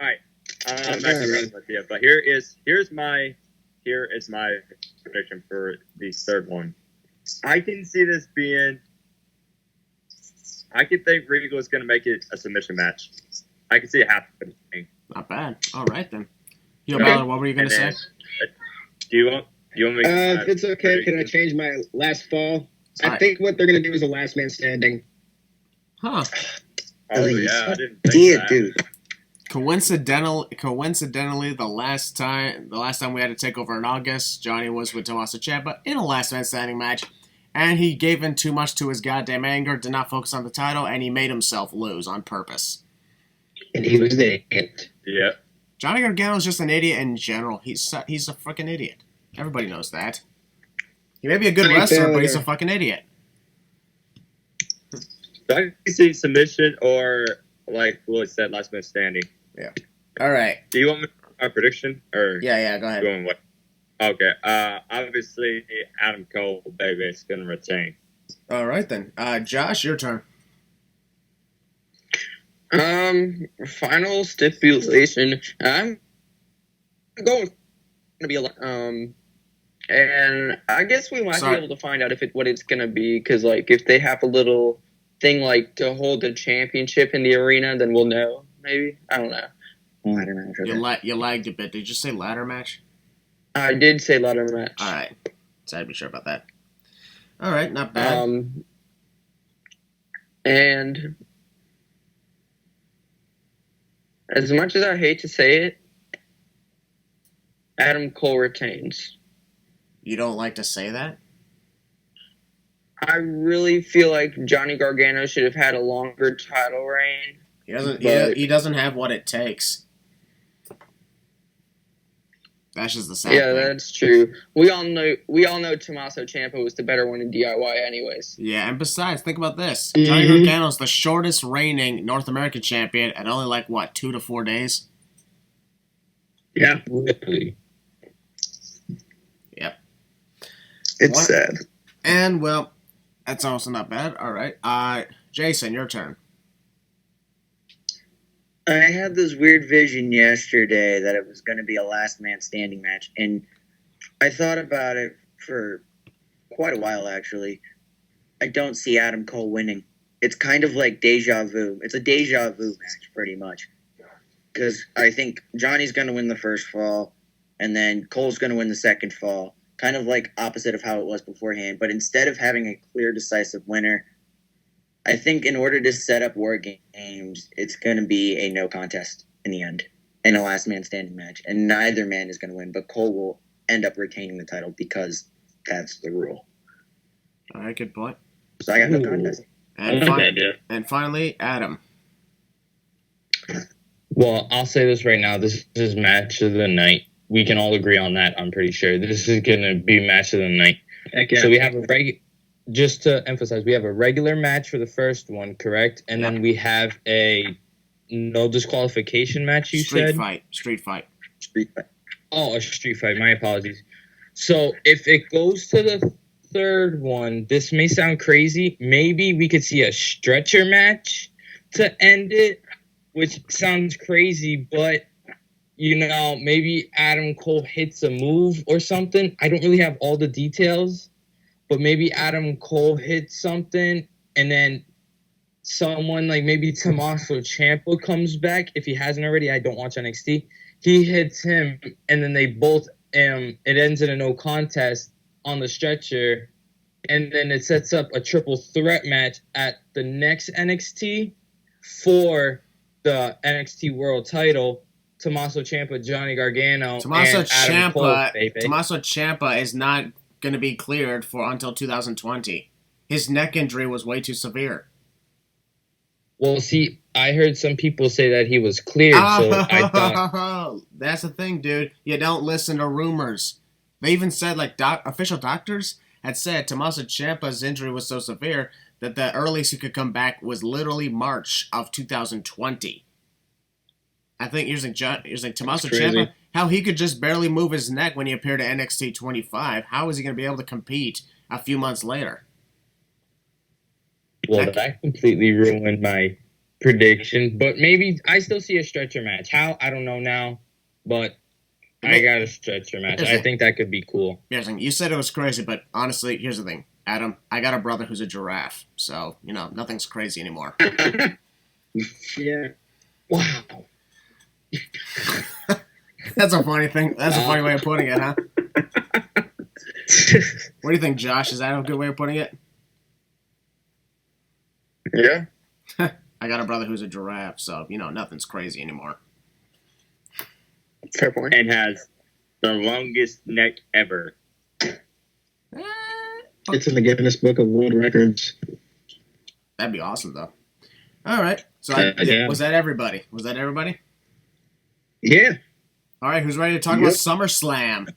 all right. I'm not gonna run with you, but here is my prediction for the third one. I can see this being. I can think Regal is going to make it a submission match. I can see it happening. Not bad. All right then. Yo, Balor, what were you going to say? Do you want me? If it's okay, can I change my last fall? I think what they're going to do is a last man standing. Huh. Oh yeah, I didn't think that. Dude. Coincidentally, the last time we had to take over in August, Johnny was with Tommaso Ciampa in a last man standing match, and he gave in too much to his goddamn anger, did not focus on the title, and he made himself lose on purpose. And he was the hit. Yeah. Johnny Gargano's just an idiot in general. He's a freaking idiot. Everybody knows that. He may be a good wrestler, but he's a fucking idiot. So I can see submission or, like Willie said, last man standing. Yeah. All right. Do you want me to a prediction? Or Yeah, go ahead. going what? Okay. Obviously, Adam Cole, baby, is going to retain. All right, then. Josh, your turn. Final stipulation. I'm going to be a lot. And I guess we might be able to find out what it's going to be, because, like, if they have a little thing, like, to hold the championship in the arena, then we'll know, maybe. I don't know. Ladder match. You lagged a bit. Did you say ladder match? I did say ladder match. All right. So I'd be sure about that. All right, not bad. And as much as I hate to say it, Adam Cole retains. You don't like to say that? I really feel like Johnny Gargano should have had a longer title reign. He doesn't have what it takes. That's just the sad thing. That's true. We all know Tommaso Ciampa was the better one in DIY anyways. Yeah, and besides, think about this. Johnny Gargano's the shortest reigning North American champion at only 2 to 4 days. Yeah, really. Yep. It's sad. And, well, that's also not bad. All right. Jason, your turn. I had this weird vision yesterday that it was going to be a last man standing match, and I thought about it for quite a while, actually. I don't see Adam Cole winning. It's kind of like deja vu. It's a deja vu match, pretty much. Because I think Johnny's going to win the first fall, and then Cole's going to win the second fall. Kind of like opposite of how it was beforehand. But instead of having a clear, decisive winner, I think in order to set up War Games, it's going to be a no contest in the end, in a last man standing match. And neither man is going to win, but Cole will end up retaining the title because that's the rule. All right, good point. So I got no contest. And finally, Adam. Well, I'll say this right now. This is match of the night. We can all agree on that, I'm pretty sure. This is going to be match of the night. So we have just to emphasize, we have a regular match for the first one, correct? And then we have a no disqualification match, you said? Street fight. Oh, a street fight. My apologies. So if it goes to the third one, this may sound crazy. Maybe we could see a stretcher match to end it, which sounds crazy, but, maybe Adam Cole hits a move or something. I don't really have all the details. But maybe Adam Cole hits something, and then someone like maybe Tommaso Ciampa comes back. If he hasn't already, I don't watch NXT. He hits him, and then they both, it ends in a no contest on the stretcher, and then it sets up a triple threat match at the next NXT for the NXT World Title. Tommaso Ciampa, Johnny Gargano, Tommaso and Adam Cole, baby. Tommaso Ciampa is not going to be cleared until 2020. His neck injury was way too severe. Well, see, I heard some people say that he was cleared, so I thought... That's the thing, dude. You don't listen to rumors. They even said, official doctors had said Tommaso Ciampa's injury was so severe that the earliest he could come back was literally March of 2020. I think using Tommaso Ciampa, how he could just barely move his neck when he appeared at NXT 25. How is he going to be able to compete a few months later? Well, that completely ruined my prediction. But maybe I still see a stretcher match. How? I don't know now. But I got a stretcher match. I think that could be cool. You said it was crazy, but honestly, here's the thing. Adam, I got a brother who's a giraffe. So, nothing's crazy anymore. Yeah. Wow. That's a funny thing. That's a funny way of putting it, huh? What do you think, Josh? Is that a good way of putting it? Yeah. I got a brother who's a giraffe, so, nothing's crazy anymore. Fair point. And has the longest neck ever. It's in the Guinness Book of World Records. That'd be awesome, though. All right. So yeah. Was that everybody? Was that everybody? Yeah. All right, who's ready to talk about SummerSlam?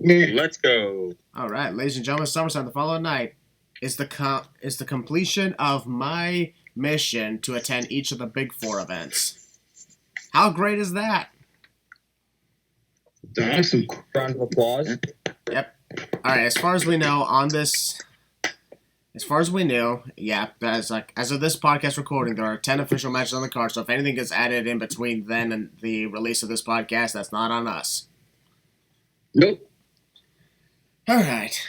Let's go. All right, ladies and gentlemen, SummerSlam the following night is the completion of my mission to attend each of the Big Four events. How great is that? Awesome. Round of applause. Yep. All right, as far as we know on this, as of this podcast recording, there are 10 official matches on the card. So if anything gets added in between then and the release of this podcast, that's not on us. Nope. All right.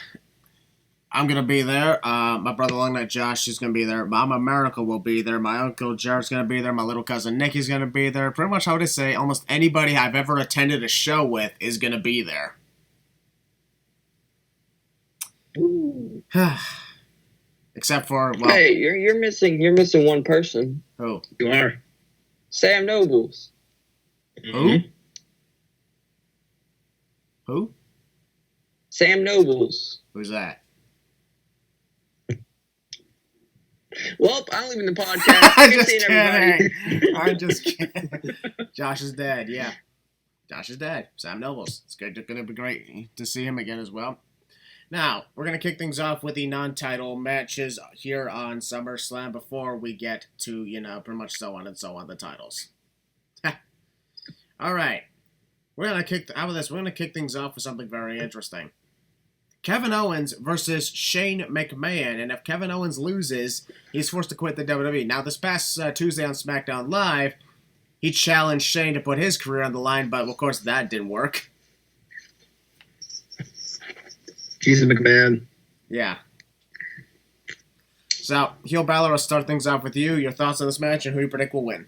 I'm going to be there. My brother Long Night Josh is going to be there. Mama Maracle will be there. My uncle Jared's going to be there. My little cousin Nikki's going to be there. Pretty much, I would say almost anybody I've ever attended a show with is going to be there. Except for, well... Hey, you're missing one person. Who? You are. Sam Nobles. Who? Who? Sam Nobles. Who's that? Well, I'm leaving the podcast. Good seeing everybody. I'm just kidding. Josh is dead, yeah. Josh is dead. Sam Nobles. It's going to be great to see him again as well. Now, we're going to kick things off with the non-title matches here on SummerSlam before we get to, pretty much so on and so on, the titles. All right. We're going to kick things off with something very interesting. Kevin Owens versus Shane McMahon. And if Kevin Owens loses, he's forced to quit the WWE. Now, this past Tuesday on SmackDown Live, he challenged Shane to put his career on the line, but of course that didn't work. Jesus McMahon. Yeah. So, Heel Balor, will start things off with you. Your thoughts on this match and who you predict will win.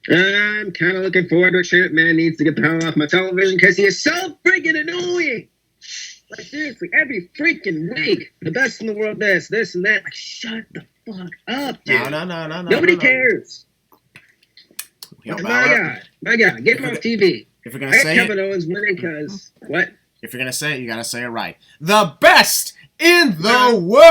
I'm kind of looking forward to it. Shane McMahon needs to get the hell off my television because he is so freaking annoying. Like, seriously, every freaking week, the best in the world this and that. Like, shut the fuck up, dude. No. Nobody cares. Heel My Balor. God, get him off TV. If you're going I to got say Kevin it, Owens winning because, what? if you're going to say it, you got to say it right. The best in the world,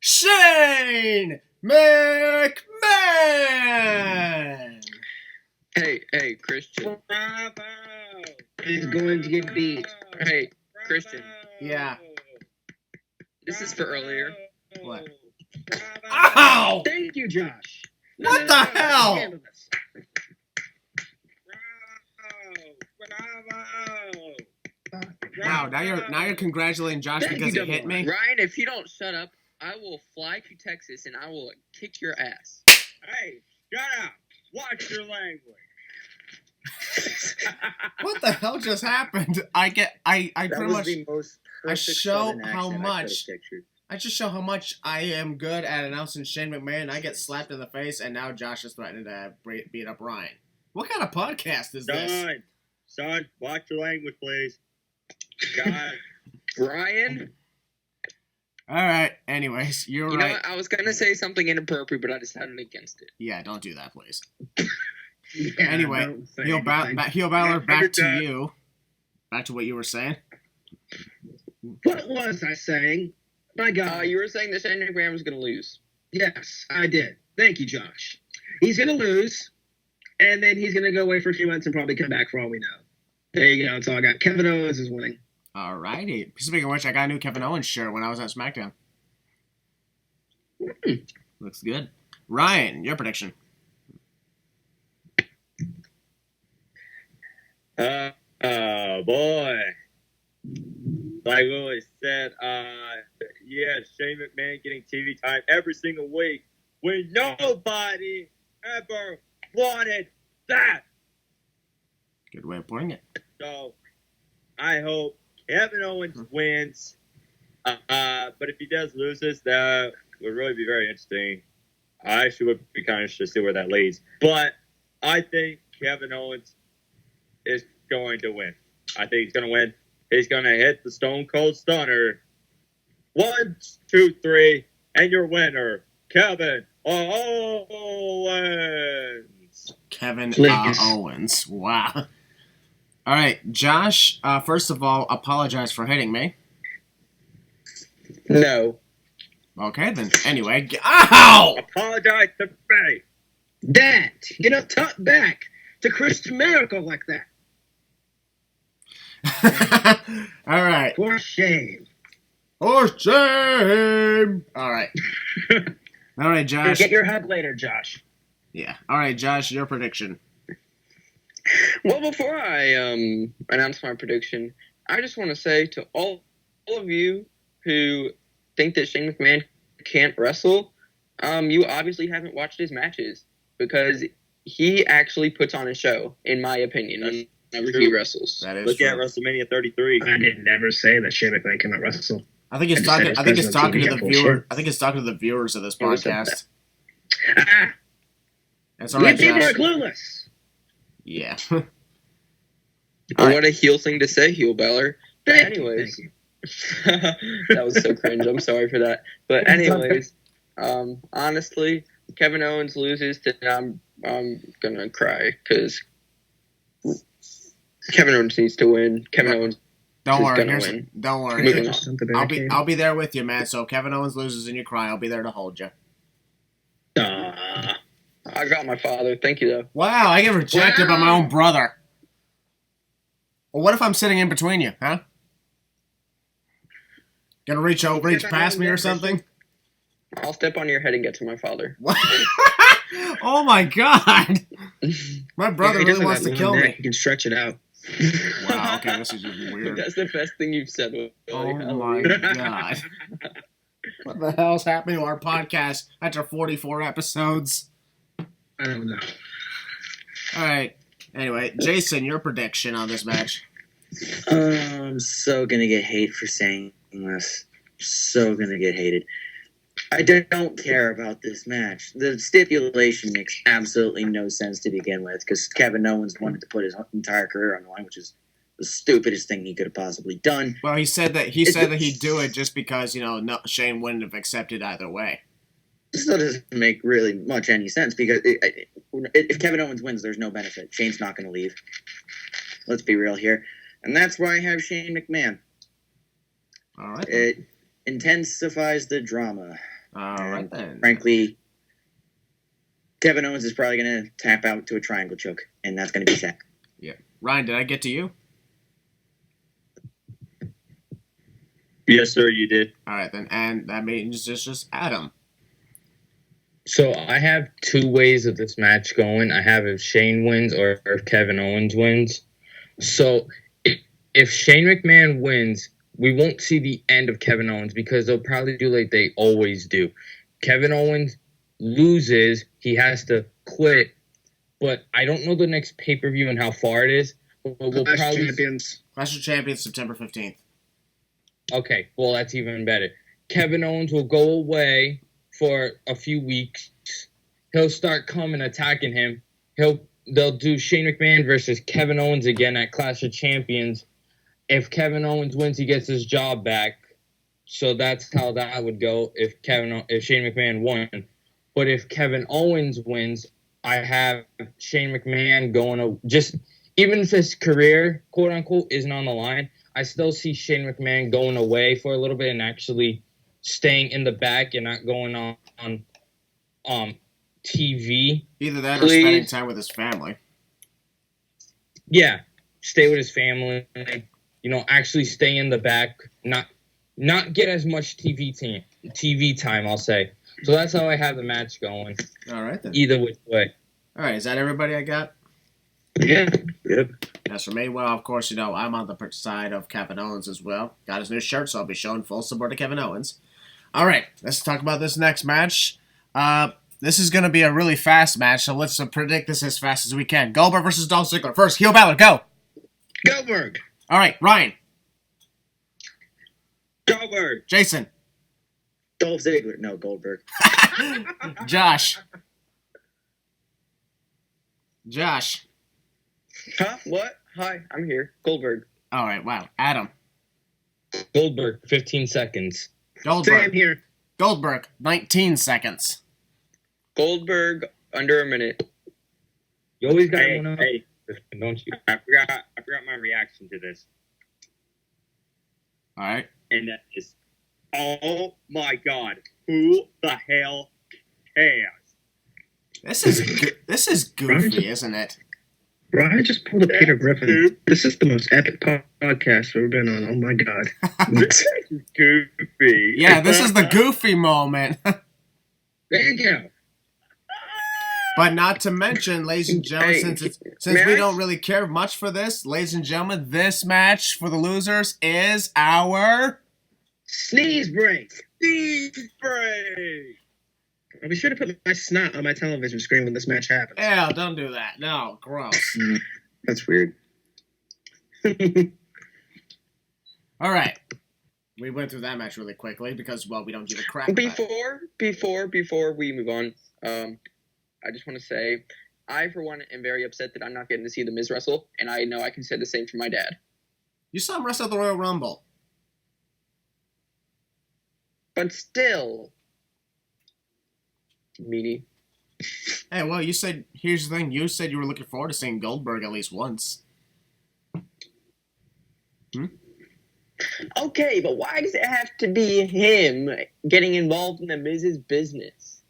Shane McMahon. Hey, Christian. Bravo! He's going to get beat. Hey, Christian. Yeah. This is for earlier. What? Bravo! Ow! Thank you, Josh. What the hell? Handle this. Wow, now you're congratulating Josh Thank because you, he hit me? Ryan, if you don't shut up, I will fly to Texas and I will kick your ass. Hey, shut up! Watch your language. What the hell just happened? I That pretty was much the most I perfect show Southern how accent I much- could've pictured. I just show how much I am good at announcing Shane McMahon. I get slapped in the face, and now Josh is threatening to beat up Ryan. What kind of podcast is this? Son, watch your language, please. God. Ryan, All right. Anyways, you're you know right. what? I was going to say something inappropriate, but I decided against it. Yeah, don't do that, please. Yeah, Anyway, don't say Heel anything. Balor, back to Every you. Back to what you were saying. What was I saying? My God. You were saying that Shane McMahon was going to lose. Yes, I did. Thank you, Josh. He's going to lose, and then he's going to go away for a few months and probably come back for all we know. There you go. That's all I got. Kevin Owens is winning. All righty. Speaking of which, I got a new Kevin Owens shirt when I was at SmackDown. Looks good. Ryan, your prediction. Boy. Like Willie said, Shane McMahon getting TV time every single week when nobody ever wanted that. Good way of putting it. So I hope Kevin Owens wins. But if he does lose this, that would really be very interesting. I actually would be kind of interested to see where that leads. But I think Kevin Owens is going to win. I think he's going to win He's going to hit the Stone Cold Stunner. 1, 2, 3, and your winner, Kevin Owens. Kevin Please. Owens. Wow. All right, Josh, first of all, apologize for hitting me. No. Okay, then. Anyway. Ow! Apologize to me. That, you don't talk back to Christian Miracle like that. All right. For shame. For shame. All right. All right, Josh. Get your hug later, Josh. Yeah. All right, Josh, your prediction. Well, before I announce my prediction, I just want to say to all of you who think that Shane McMahon can't wrestle, you obviously haven't watched his matches, because he actually puts on a show, in my opinion, whenever he wrestles. That is Look true. at WrestleMania 33. I did never say that Shane McMahon cannot wrestle. I think he's I just talking. said his I think he's presence on talking to TV, the bullshit. viewer. I think he's talking to the viewers of this It was podcast. Ah, That's all right, you people are Josh. clueless. Yeah. What a heel thing to say, heel Balor. Thank you, Anyways, thank that was so cringe. I'm sorry for that. But anyways, honestly, Kevin Owens loses, then I'm gonna cry, because Kevin Owens needs to win. Kevin Owens Don't is worry. gonna Here's, win. don't worry. Moving you. on. Something I'll be there with you, man. So if Kevin Owens loses and you cry, I'll be there to hold you. I got my father. Thank you, though. Wow, I get rejected by my own brother. Well, what if I'm sitting in between you, huh? Gonna reach past me or something? I'll step on your head and get to my father. What? Oh my god! My brother He really doesn't wants have to kill one neck. me. He can stretch it out. Wow, okay, this is just weird. That's the best thing you've said. Willie. Oh my Hallelujah. god. What the hell's happening to our podcast after 44 episodes? I don't know. Alright. Anyway, Jason, your prediction on this match. I'm so gonna get hate for saying this. So gonna get hated. I don't care about this match. The stipulation makes absolutely no sense to begin with, because Kevin Owens wanted to put his entire career on the line, which is the stupidest thing he could have possibly done. Well, he said that he'd do it just because, Shane wouldn't have accepted either way. This still doesn't make really much any sense, because if Kevin Owens wins, there's no benefit. Shane's not going to leave. Let's be real here. And that's why I have Shane McMahon. All right. It intensifies the drama. All right then. Frankly, Kevin Owens is probably going to tap out to a triangle choke, and that's going to be sad. Yeah. Ryan, did I get to you? Yes, sir, you did. All right then, and that means it's just Adam. So I have two ways of this match going. I have if Shane wins or if Kevin Owens wins. So if Shane McMahon wins, we won't see the end of Kevin Owens, because they'll probably do like they always do. Kevin Owens loses, he has to quit, but I don't know the next pay-per-view and how far it is. But we'll Clash probably Champions. Clash of Champions, September 15th. Okay, well, that's even better. Kevin Owens will go away for a few weeks. He'll start coming, attacking him. They'll do Shane McMahon versus Kevin Owens again at Clash of Champions. If Kevin Owens wins, he gets his job back. So that's how that would go if Shane McMahon won. But if Kevin Owens wins, I have Shane McMahon going to just, even if his career, quote unquote, isn't on the line, I still see Shane McMahon going away for a little bit and actually staying in the back and not going on TV. Either that or Please. spending time with his family. Yeah, stay with his family. Actually stay in the back, not get as much TV time, I'll say. So that's how I have the match going. All right then. Either which way. All right, is that everybody I got? Yeah. Yep. As for me, well, of course, I'm on the side of Kevin Owens as well. Got his new shirt, so I'll be showing full support to Kevin Owens. All right, let's talk about this next match. This is going to be a really fast match, so let's predict this as fast as we can. Goldberg versus Dolph Ziggler. First, heel Balor, go. Goldberg. All right, Ryan. Goldberg. Jason. Dolph Ziggler. No, Goldberg. Josh. Josh. Huh? What? Hi, I'm here. Goldberg. All right, wow. Adam. Goldberg, 15 seconds. Same Goldberg. here. Goldberg, 19 seconds. Goldberg under a minute. You always got Hey, one up, hey, don't you? I forgot my reaction to this, All right. and that is, oh my God, who the hell cares? This is goofy, isn't it? Brian just pulled a Peter Griffin. This is the most epic podcast we've been on. Oh my God. This is goofy. Yeah, this is the goofy moment. There you go. But not to mention, ladies and gentlemen, Hey, since may we I- don't really care much for this, ladies and gentlemen, this match for the losers is our... Sneeze break. Sneeze break. I'll be sure to put my snot on my television screen when this match happens. Ew, don't do that. No, gross. That's weird. All right. We went through that match really quickly because, well, we don't give a crap about it. Before we move on, I just want to say, I for one am very upset that I'm not getting to see the Miz wrestle, and I know I can say the same for my dad. You saw him wrestle at the Royal Rumble. But still, meanie. Hey, well, you said, here's the thing, you said you were looking forward to seeing Goldberg at least once. Okay, but why does it have to be him getting involved in the Miz's business?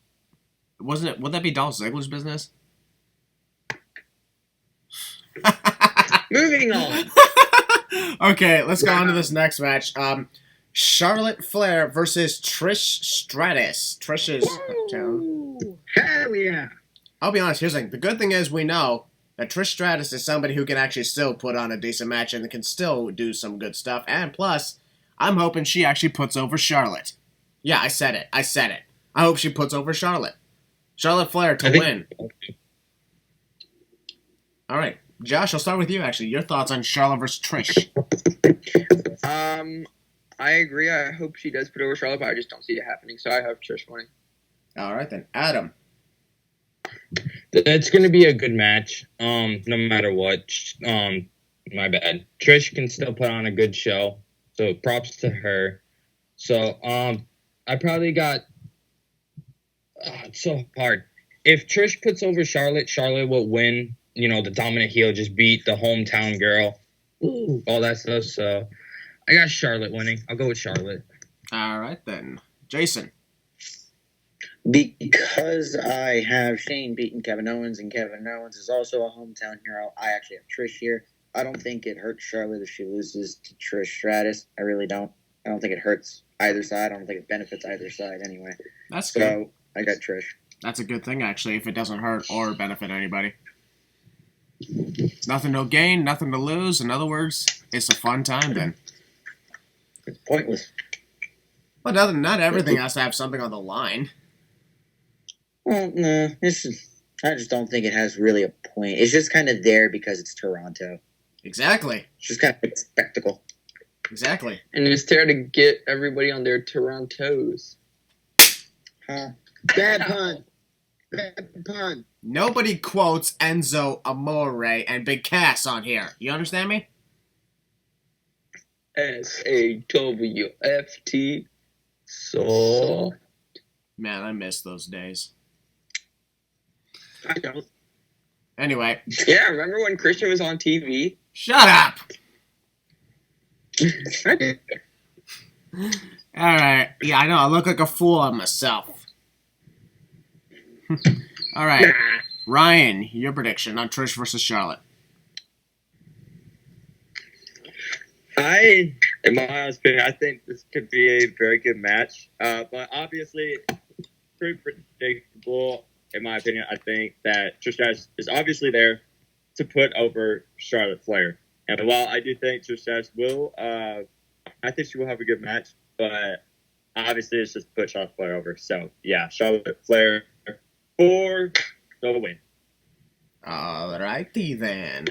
Would that be Dolph Ziggler's business? Moving on. Okay, let's go on to this next match. Charlotte Flair versus Trish Stratus. Trish's town. Hell yeah. I'll be honest, here's the thing. The good thing is we know that Trish Stratus is somebody who can actually still put on a decent match and can still do some good stuff. And plus, I'm hoping she actually puts over Charlotte. Yeah, I said it. I hope she puts over Charlotte. Charlotte Flair to win. All right. Josh, I'll start with you, actually. Your thoughts on Charlotte versus Trish. I agree. I hope she does put over Charlotte, but I just don't see it happening. So I have Trish winning. All right, then. Adam. It's going to be a good match, no matter what. My bad. Trish can still put on a good show, so props to her. So, I probably got... it's so hard. If Trish puts over Charlotte, Charlotte will win. You know, the dominant heel just beat the hometown girl. Ooh, all that stuff. So, I got Charlotte winning. I'll go with Charlotte. All right, then. Jason. Because I have Shane beating Kevin Owens, and Kevin Owens is also a hometown hero, I actually have Trish here. I don't think it hurts Charlotte if she loses to Trish Stratus. I really don't. I don't think it hurts either side. I don't think it benefits either side anyway. That's good. So I got Trish. That's a good thing, actually, if it doesn't hurt or benefit anybody. Nothing to gain, nothing to lose. In other words, it's a fun time then. It's pointless. Well, not everything has to have something on the line. Well, no, I just don't think it has really a point. It's just kind of there because it's Toronto. Exactly. It's just kind of a spectacle. Exactly. And it's there to get everybody on their Torontos. Huh? Bad pun. Bad pun. Nobody quotes Enzo Amore and Big Cass on here. You understand me? SAWFT. So. Man, I miss those days. I don't. Anyway, Yeah, remember when Christian was on TV? shut up! I did. Alright, yeah, I know, I look like a fool on myself. Alright, Ryan, your prediction on Trish versus Charlotte. In my honest opinion, I think this could be a very good match. But obviously, pretty predictable. In my opinion, I think that Trish Stratus is obviously there to put over Charlotte Flair. And while I do think Trish Stratus will, I think she will have a good match. But obviously, it's just put Charlotte Flair over. So, yeah, Charlotte Flair for the win. Alrighty then.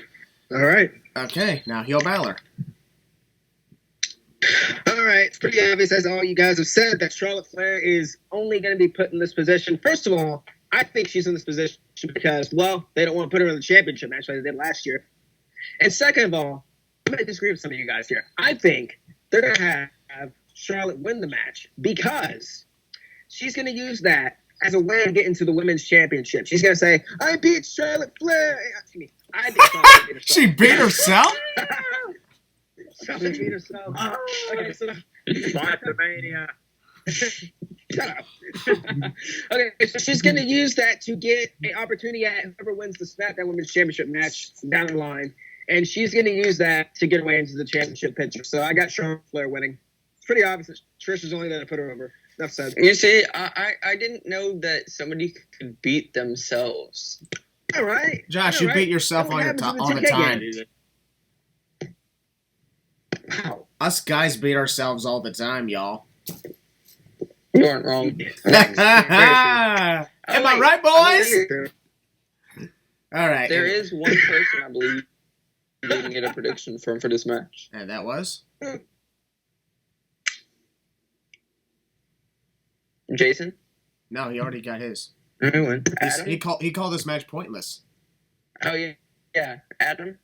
All right. Okay, now heel Balor. All right. It's pretty obvious, as all you guys have said, that Charlotte Flair is only going to be put in this position. First of all, I think she's in this position because, well, they don't want to put her in the championship match like they did last year. And second of all, I'm going to disagree with some of you guys here. I think they're going to have Charlotte win the match because she's going to use that as a way to get into the women's championship. She's going to say, I beat Charlotte Flair. Excuse me. I beat Charlotte. Beat herself. She beat herself? Charlotte beat herself. Okay, so Mania. shut up. Okay, so she's going to use that to get an opportunity at whoever wins the SmackDown Women's Championship match down the line. And she's going to use that to get away into the championship picture. So I got Charlotte Flair winning. It's pretty obvious that Trish is only going to put her over. Enough said. You see, I didn't know that somebody could beat themselves. All right. Josh, All you right. beat yourself all the time. Wow. Us guys beat ourselves all the time, y'all. You aren't wrong. Am I right, boys? All right. There is one person I believe you didn't get a prediction from for this match. And that was? Jason? No, he already got his. I win. Adam? He called this match pointless. Oh, yeah. Yeah. Adam?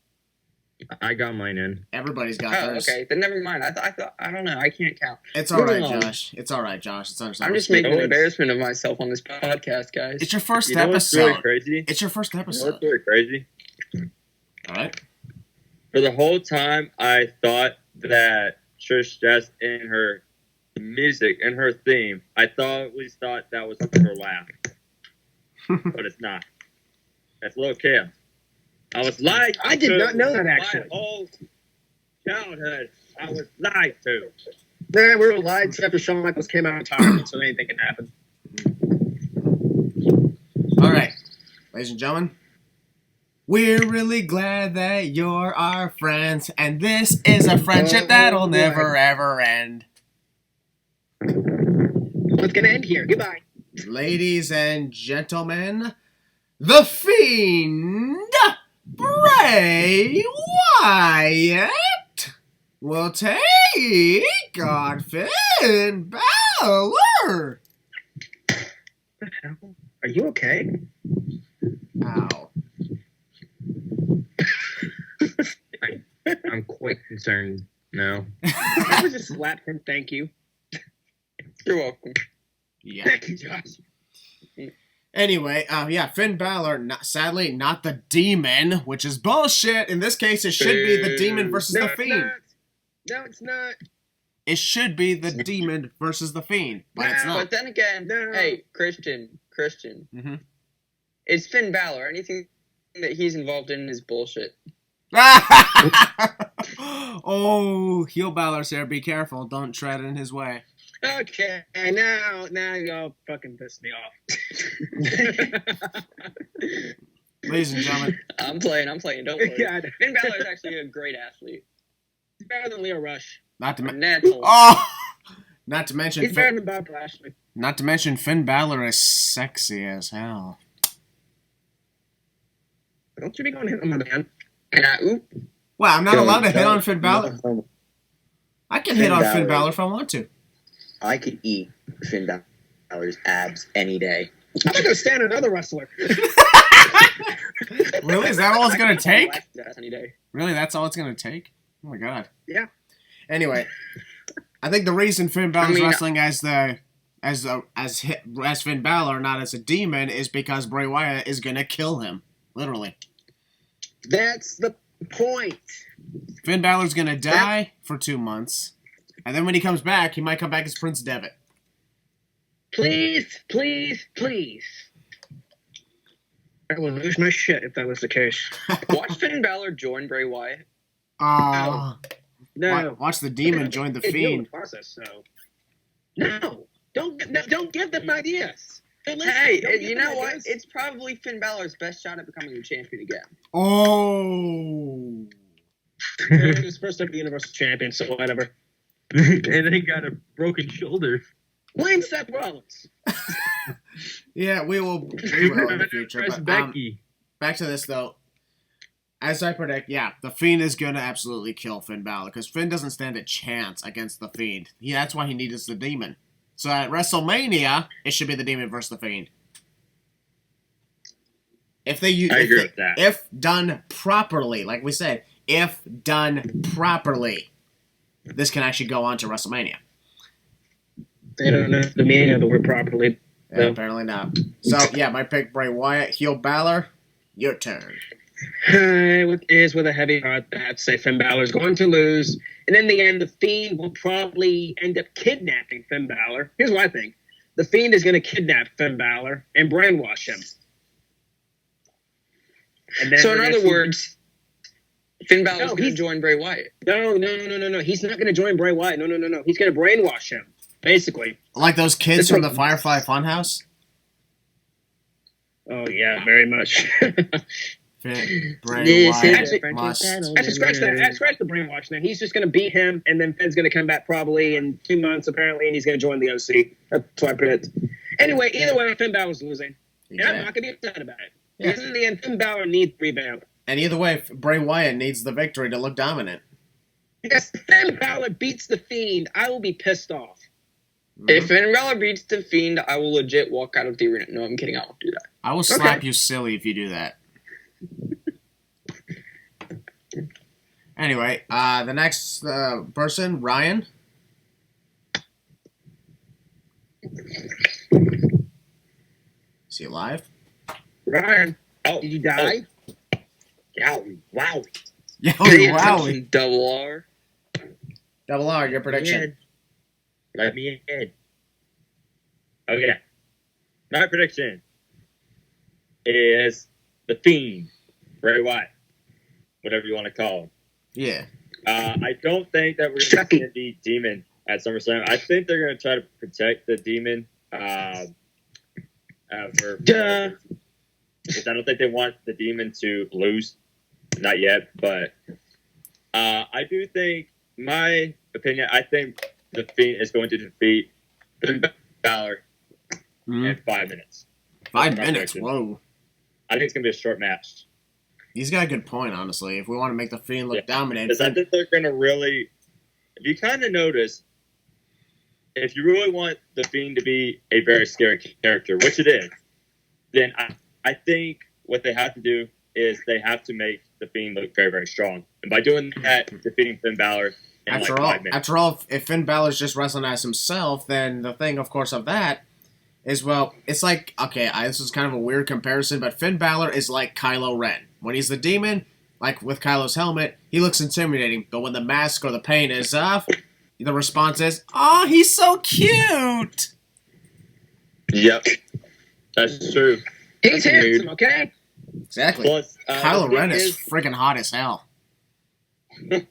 I got mine in. Everybody's got Oh, theirs. okay. Then never mind. I thought, I don't know. I can't count. It's all right, Moving on. Josh. It's all right, Josh. It's I'm understandable. just making an embarrassment of myself on this podcast, guys. It's your first You know what's really episode. crazy? It's your first You know what's episode. really crazy? All right. For the whole time, I thought that Trish Stratus in her music and her theme, I always thought that was her laugh. But it's not. That's Lil Kim. I was lied to. I did not know that, actually. My whole childhood, I was lied to. Nah, we were lied to after Shawn Michaels came out on top, so anything can happen. All right. Ladies and gentlemen, we're really glad that you're our friends, and this is a friendship that'll never, ever end. What's going to end here? Goodbye. Ladies and gentlemen, The Fiend, Bray Wyatt, will take on Finn Balor. Are you okay? Ow. I'm quite concerned now. I was just slap him. Thank you. You're welcome. Yeah. Thank you, Josh. Anyway, Finn Balor, sadly not the Demon, which is bullshit. In this case, it should be the Demon versus the Fiend. No, it's not. It should be the Demon versus the Fiend, but it's But not. then again, No. hey, Christian, Mm-hmm. it's Finn Balor. Anything that he's involved in is bullshit. Oh, heel Balor's here. Be careful. Don't tread in his way. Okay, now y'all fucking pissed me off. Ladies and gentlemen, I'm playing. Don't worry. Yeah, I know. Finn Balor is actually a great athlete. He's better than Leo Rush. not to mention He's better than Bob Lashley. not to mention Finn Balor is sexy as hell. Don't you be going to hit on my man. And Wow, I'm not allowed to hit on Finn Balor. I can hit Finn on Finn Balor. Balor if I want to. I could eat Finn Balor's abs any day. I'm not going to stand another wrestler. Really? Is that all it's gonna take? Any day. Really? That's all it's gonna take? Oh my god. Yeah. Anyway, I think the reason Finn Balor's I mean, wrestling as Finn Balor, not as a demon, is because Bray Wyatt is gonna kill him. Literally. That's the point. Finn Balor's gonna die for 2 months, and then when he comes back, he might come back as Prince Devitt. Please. I would lose my shit if that was the case. Watch Finn Balor join Bray Wyatt. No. Watch the demon join the It's deal with Fiend. the process, so. No. Don't give them ideas. Don't listen. Hey, Don't give you them know what? ideas. It's probably Finn Balor's best shot at becoming a champion again. Oh. He's supposed to be Universal Champion, so whatever. And then he got a broken shoulder. Blame Seth Rollins. Yeah, we will in the future. Press But, Becky. back to this, though. As I predict, the Fiend is going to absolutely kill Finn Balor, because Finn doesn't stand a chance against the Fiend. That's why he needs the Demon. So at WrestleMania, it should be the Demon versus the Fiend. If If done properly, like we said, if done properly. this can actually go on to WrestleMania. They don't know the meaning of the word properly. Yeah, apparently not. So, yeah, my pick, Bray Wyatt, heel Balor. Your turn. With a heavy heart, I have to say Finn Balor's going to lose. And in the end, the Fiend will probably end up kidnapping Finn Balor. Here's what I think. The Fiend is going to kidnap Finn Balor and brainwash him. And then So in other words, Finn Balor's going to join Bray Wyatt. No. He's not going to join Bray Wyatt. No. He's going to brainwash him, basically. Like those kids from the Firefly Funhouse? Oh, yeah, very much. Bray Wyatt must. Actually, scratch the brainwash now. He's just going to beat him, and then Finn's going to come back probably in 2 months, apparently, and he's going to join the OC. That's what I predict. Anyway, either way, Finn Balor's losing. And I'm not going to be upset about it. Yeah. Because in the end, Finn Balor needs revamp. And either way, Bray Wyatt needs the victory to look dominant. Yes, Finn Balor beats the Fiend. I will be pissed off. If Finn Balor beats the Fiend, I will legit walk out of the arena. No, I'm kidding. I won't do that. I will slap you silly if you do that. Anyway, the next person, Ryan. Is he alive? Ryan, Oh, did you die? Wow. Yeah, Pay wow. attention, Double R. Double R, your prediction. Let me in. Okay. My prediction is the Fiend, Bray Wyatt, whatever you want to call him. Yeah. I don't think that we're going to see the Demon at SummerSlam. I think they're going to try to protect the Demon because I don't think they want the Demon to lose. Not yet, but I do think, my opinion, I think the Fiend is going to defeat Finn Balor in 5 minutes. 5 minutes? Whoa. I think it's going to be a short match. He's got a good point, honestly. If we want to make the Fiend look dominant. Because I think they're going to really... If you kind of notice, if you really want the Fiend to be a very scary character, which it is, then I think what they have to do is they have to make the Fiend look very, very strong. And by doing that, defeating Finn Balor in After 5 minutes. After all, if Finn Balor's just wrestling as himself, then the thing, of course, of that is, well, it's like, okay, this is kind of a weird comparison, but Finn Balor is like Kylo Ren. When he's the Demon, like with Kylo's helmet, he looks intimidating, but when the mask or the paint is off, the response is, "Oh, he's so cute!" Yep. That's true. He's handsome, okay? Exactly. Plus, Kylo Ren is freaking hot as hell. Come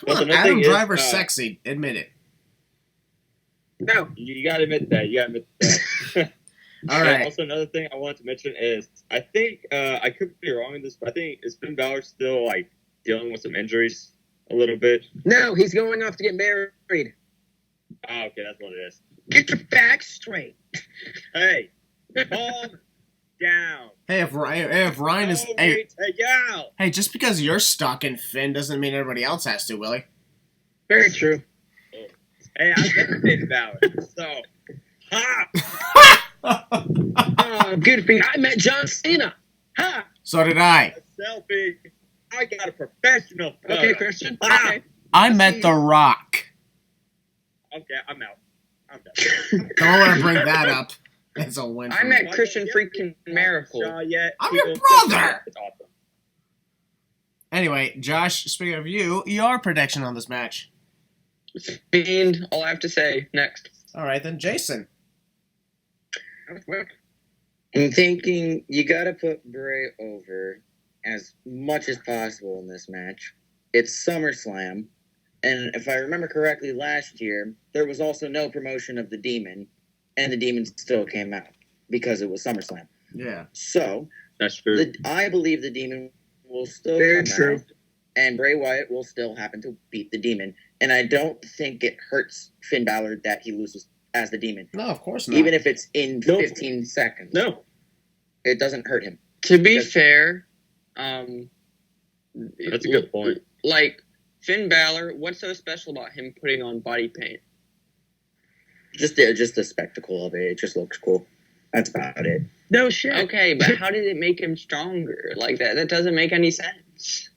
on, Adam Driver's sexy. Admit it. No. You got to admit that. All right. Also, another thing I wanted to mention is I think I could be wrong in this, but I think is Finn Balor still like dealing with some injuries a little bit? No, he's going off to get married. Oh, okay, that's what it is. Get your facts straight. Hey, calm down. Hey, if Ryan is Hey, just because you're stuck in Finn doesn't mean everybody else has to, Willie. Very true. Hey, I met Finn Balor, so ha. Oh, good for you. I met John Cena. Ha! So did I. A selfie. I got a professional photo. Okay, Christian. Ah! Okay. I met The Rock. Okay, I'm out. I'm done. Don't let her bring that up. It's a win. I met Christian freaking Maracle. I'm your brother. It's awesome. Anyway, Josh, speaking of you, your prediction on this match. Fiend, all I have to say. Next. All right, then, Jason. I'm thinking you got to put Bray over as much as possible in this match. It's SummerSlam. And if I remember correctly, last year, there was also no promotion of the Demon, and the Demon still came out because it was SummerSlam. Yeah. So, That's true. I believe the Demon will still Very come true. out, and Bray Wyatt will still happen to beat the Demon. And I don't think it hurts Finn Balor that he loses as the Demon. No, of course not. Even if it's in 15 seconds. No. It doesn't hurt him. To be fair, That's a good point. like Finn Balor, what's so special about him putting on body paint? Just the spectacle of it. It just looks cool. That's about it. No shit. Okay, but how did it make him stronger? Like that doesn't make any sense.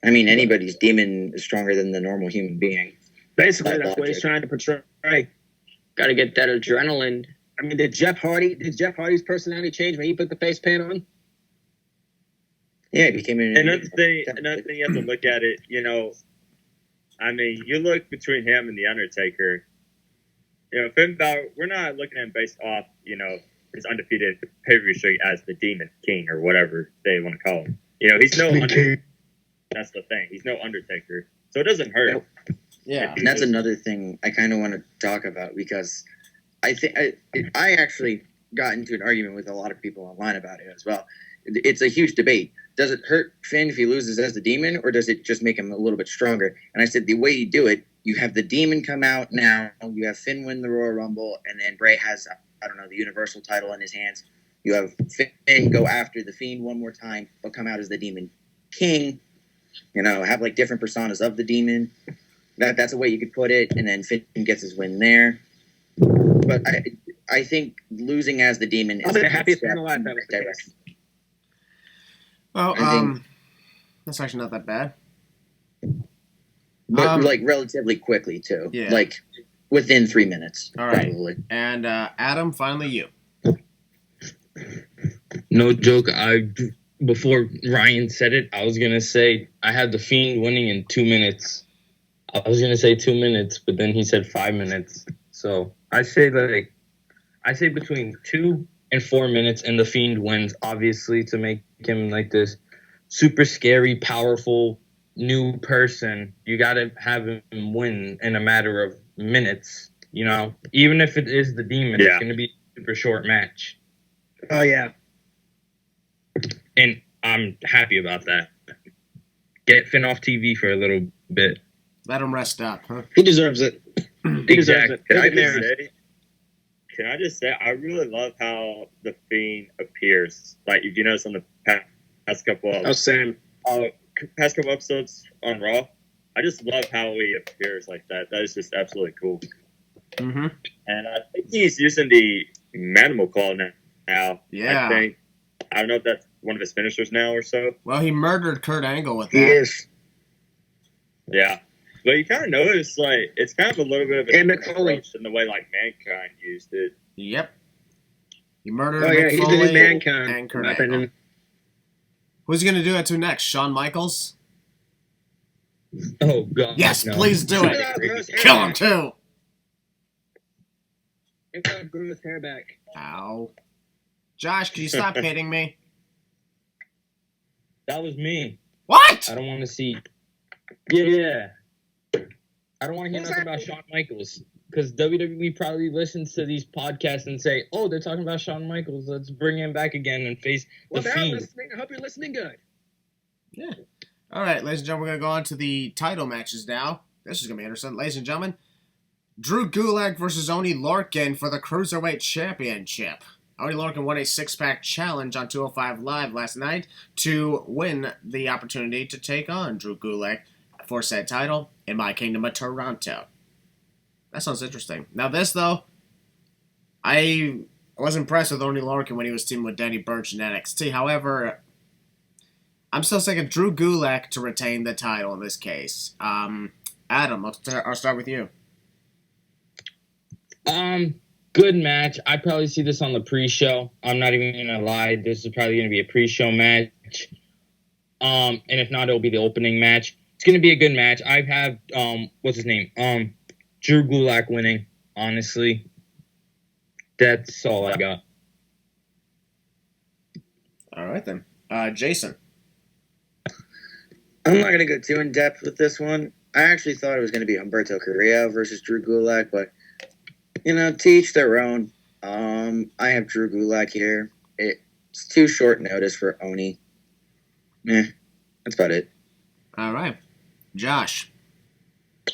I mean, anybody's demon is stronger than the normal human being. Basically, By that's what he's logic. trying to portray. Got to get that adrenaline. I mean, did Jeff Hardy's personality change when he put the face paint on? Yeah, he became an Another thing you have to look at it, I mean, you look between him and The Undertaker, Finn Balor, we're not looking at him based off, his undefeated pay-per-view streak as the Demon King or whatever they want to call him. He's no Undertaker. That's the thing. He's no Undertaker. So it doesn't hurt. Yeah. And that's another thing I kind of want to talk about because I think I actually got into an argument with a lot of people online about it as well. It's a huge debate. Does it hurt Finn if he loses as the Demon, or does it just make him a little bit stronger? And I said the way you do it, you have the Demon come out now, you have Finn win the Royal Rumble, and then Bray has, the Universal title in his hands. You have Finn go after the Fiend one more time, but come out as the Demon King. Have like different personas of the Demon. That's a way you could put it, and then Finn gets his win there. But I think losing as the Demon is the happiest man alive. That was the direction. case. Well, that's actually not that bad. But relatively quickly too. Yeah. Like within 3 minutes. All right. Probably. And Adam, finally you. No joke. Before Ryan said it, I was gonna say I had the Fiend winning in 2 minutes. I was gonna say 2 minutes, but then he said 5 minutes. So I say between 2 and 4 minutes, and the Fiend wins. Obviously, to make him like this super scary, powerful new person, you gotta have him win in a matter of minutes. Even if it is the Demon, Yeah. It's gonna be a super short match. Oh, yeah. And I'm happy about that. Get Finn off TV for a little bit. Let him rest up, huh? He deserves it. He deserves it. Can I Look at just Maris. say? Can I just say I really love how the Fiend appears. Like if you notice on the past couple Oh, Sam. past couple episodes on Raw, I just love how he appears like that. That is just absolutely cool. Mm-hmm. And I think he's using the Manimal Claw now. Yeah. I don't know if that's one of his finishers now or so. Well, he murdered Kurt Angle with that. He is. Yeah. But you kind of notice, like, it's kind of a little bit of And a Mick Foley. approach in the way, like, Mankind used it. Yep. He murdered Oh, yeah. Mick He's Foley the new Mankind. and Kurt My Angle. opinion. Who's he going to do it to next? Shawn Michaels? Oh God! Yes, no. please do Shoot it. out, gross hair Kill him back. too. Get that gross hair back. Ow. Josh, can you stop hitting me? That was me. What? I don't want to see. Yeah. I don't want to hear What's nothing about Shawn Michaels because WWE probably listens to these podcasts and say, "Oh, they're talking about Shawn Michaels. Let's bring him back again and face Well, the they're Fiend." listening. I hope you're listening good. Yeah. All right, ladies and gentlemen, we're going to go on to the title matches now. This is going to be interesting. Ladies and gentlemen, Drew Gulak versus Oney Lorcan for the Cruiserweight Championship. Oney Lorcan won a six-pack challenge on 205 Live last night to win the opportunity to take on Drew Gulak for said title in my Kingdom of Toronto. That sounds interesting. Now this, though, I was impressed with Oney Lorcan when he was teaming with Danny Burch in NXT. However, I'm still thinking Drew Gulak to retain the title in this case. Adam, I'll start with you. Good match. I probably see this on the pre-show. I'm not even gonna lie. This is probably gonna be a pre-show match. And if not, it'll be the opening match. It's gonna be a good match. I have what's his name? Drew Gulak winning. Honestly, that's all I got. All right then, Jason. I'm not going to go too in depth with this one. I actually thought it was going to be Humberto Carrillo versus Drew Gulak, but to each their own. I have Drew Gulak here. It's too short notice for Oni. That's about it. All right, Josh.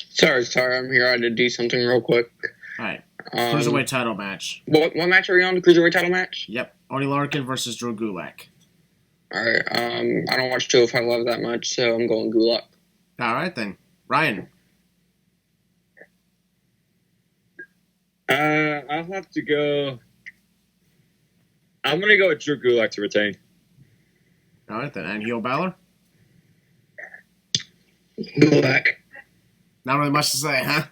Sorry, I'm here. I had to do something real quick. All right, Cruiserweight title match. What match are we on? The Cruiserweight title match? Yep, Oney Lorcan versus Drew Gulak. All right. I don't watch 205 Live that much, so I'm going Gulak. All right then, Ryan. I'll have to go. I'm going to go with Drew Gulak to retain. All right then, and heel Balor. Good luck. Not really much to say, huh?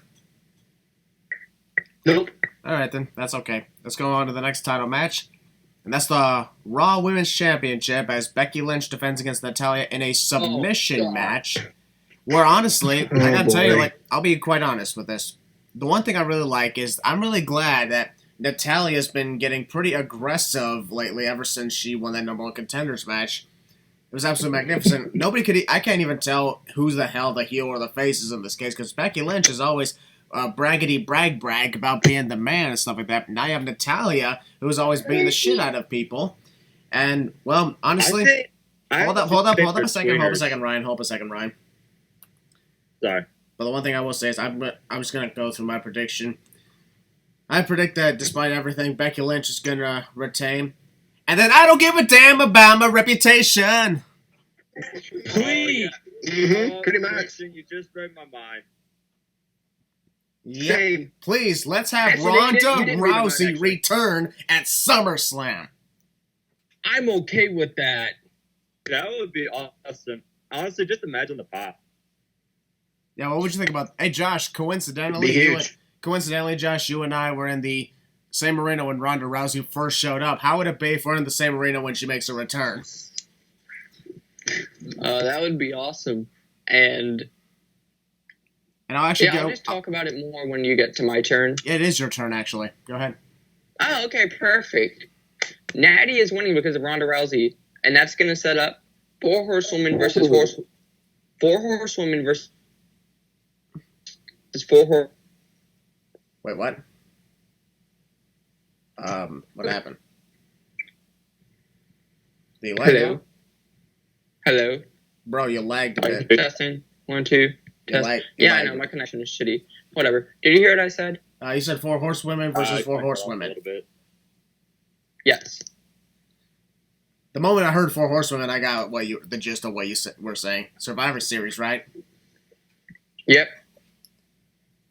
Nope. All right, then. That's okay. Let's go on to the next title match. And that's the Raw Women's Championship as Becky Lynch defends against Natalya in a submission match. Where, honestly, I gotta tell you, like, I'll be quite honest with this. The one thing I really like is I'm really glad that Natalya's been getting pretty aggressive lately ever since she won that number one contenders match. It was absolutely magnificent. I can't even tell who's the hell the heel or the face is in this case because Becky Lynch is always braggity brag about being the man and stuff like that. Now you have Natalya, who's always beating the shit out of people. And, well, honestly, hold up a second, Ryan. Sorry. But the one thing I will say is I'm just going to go through my prediction. I predict that despite everything, Becky Lynch is going to retain. And then I don't give a damn about my reputation. Please. Pretty much. You just read my mind. Yep. Please, let's have Actually, Ronda you didn't read mine, Rousey actually. return at SummerSlam. I'm okay with that. That would be awesome. Honestly, just imagine the pop. Yeah, what would you think about? Hey, Josh, Be coincidentally, huge. Josh, you and I were in the same arena when Ronda Rousey first showed up. How would it be if we're in the same arena when she makes a return? That would be awesome. And And I'll actually I'll just talk about it more when you get to my turn. It is your turn, actually. Go ahead. Oh, okay, perfect. Natty is winning because of Ronda Rousey, and that's going to set up 4 horsewomen versus 4 horsewomen versus 4 horse. Wait, what? What happened? Did you lag Hello. out? Hello. Bro, you lagged a bit. Testing. 1, 2. You Test. lag- Yeah, I lagged. know my connection is shitty. Whatever. Did you hear what I said? You said 4 horsewomen versus 4 A horsewomen. little bit. Yes. The moment I heard 4 horsewomen, I got the gist of what you were saying. Survivor Series, right? Yep.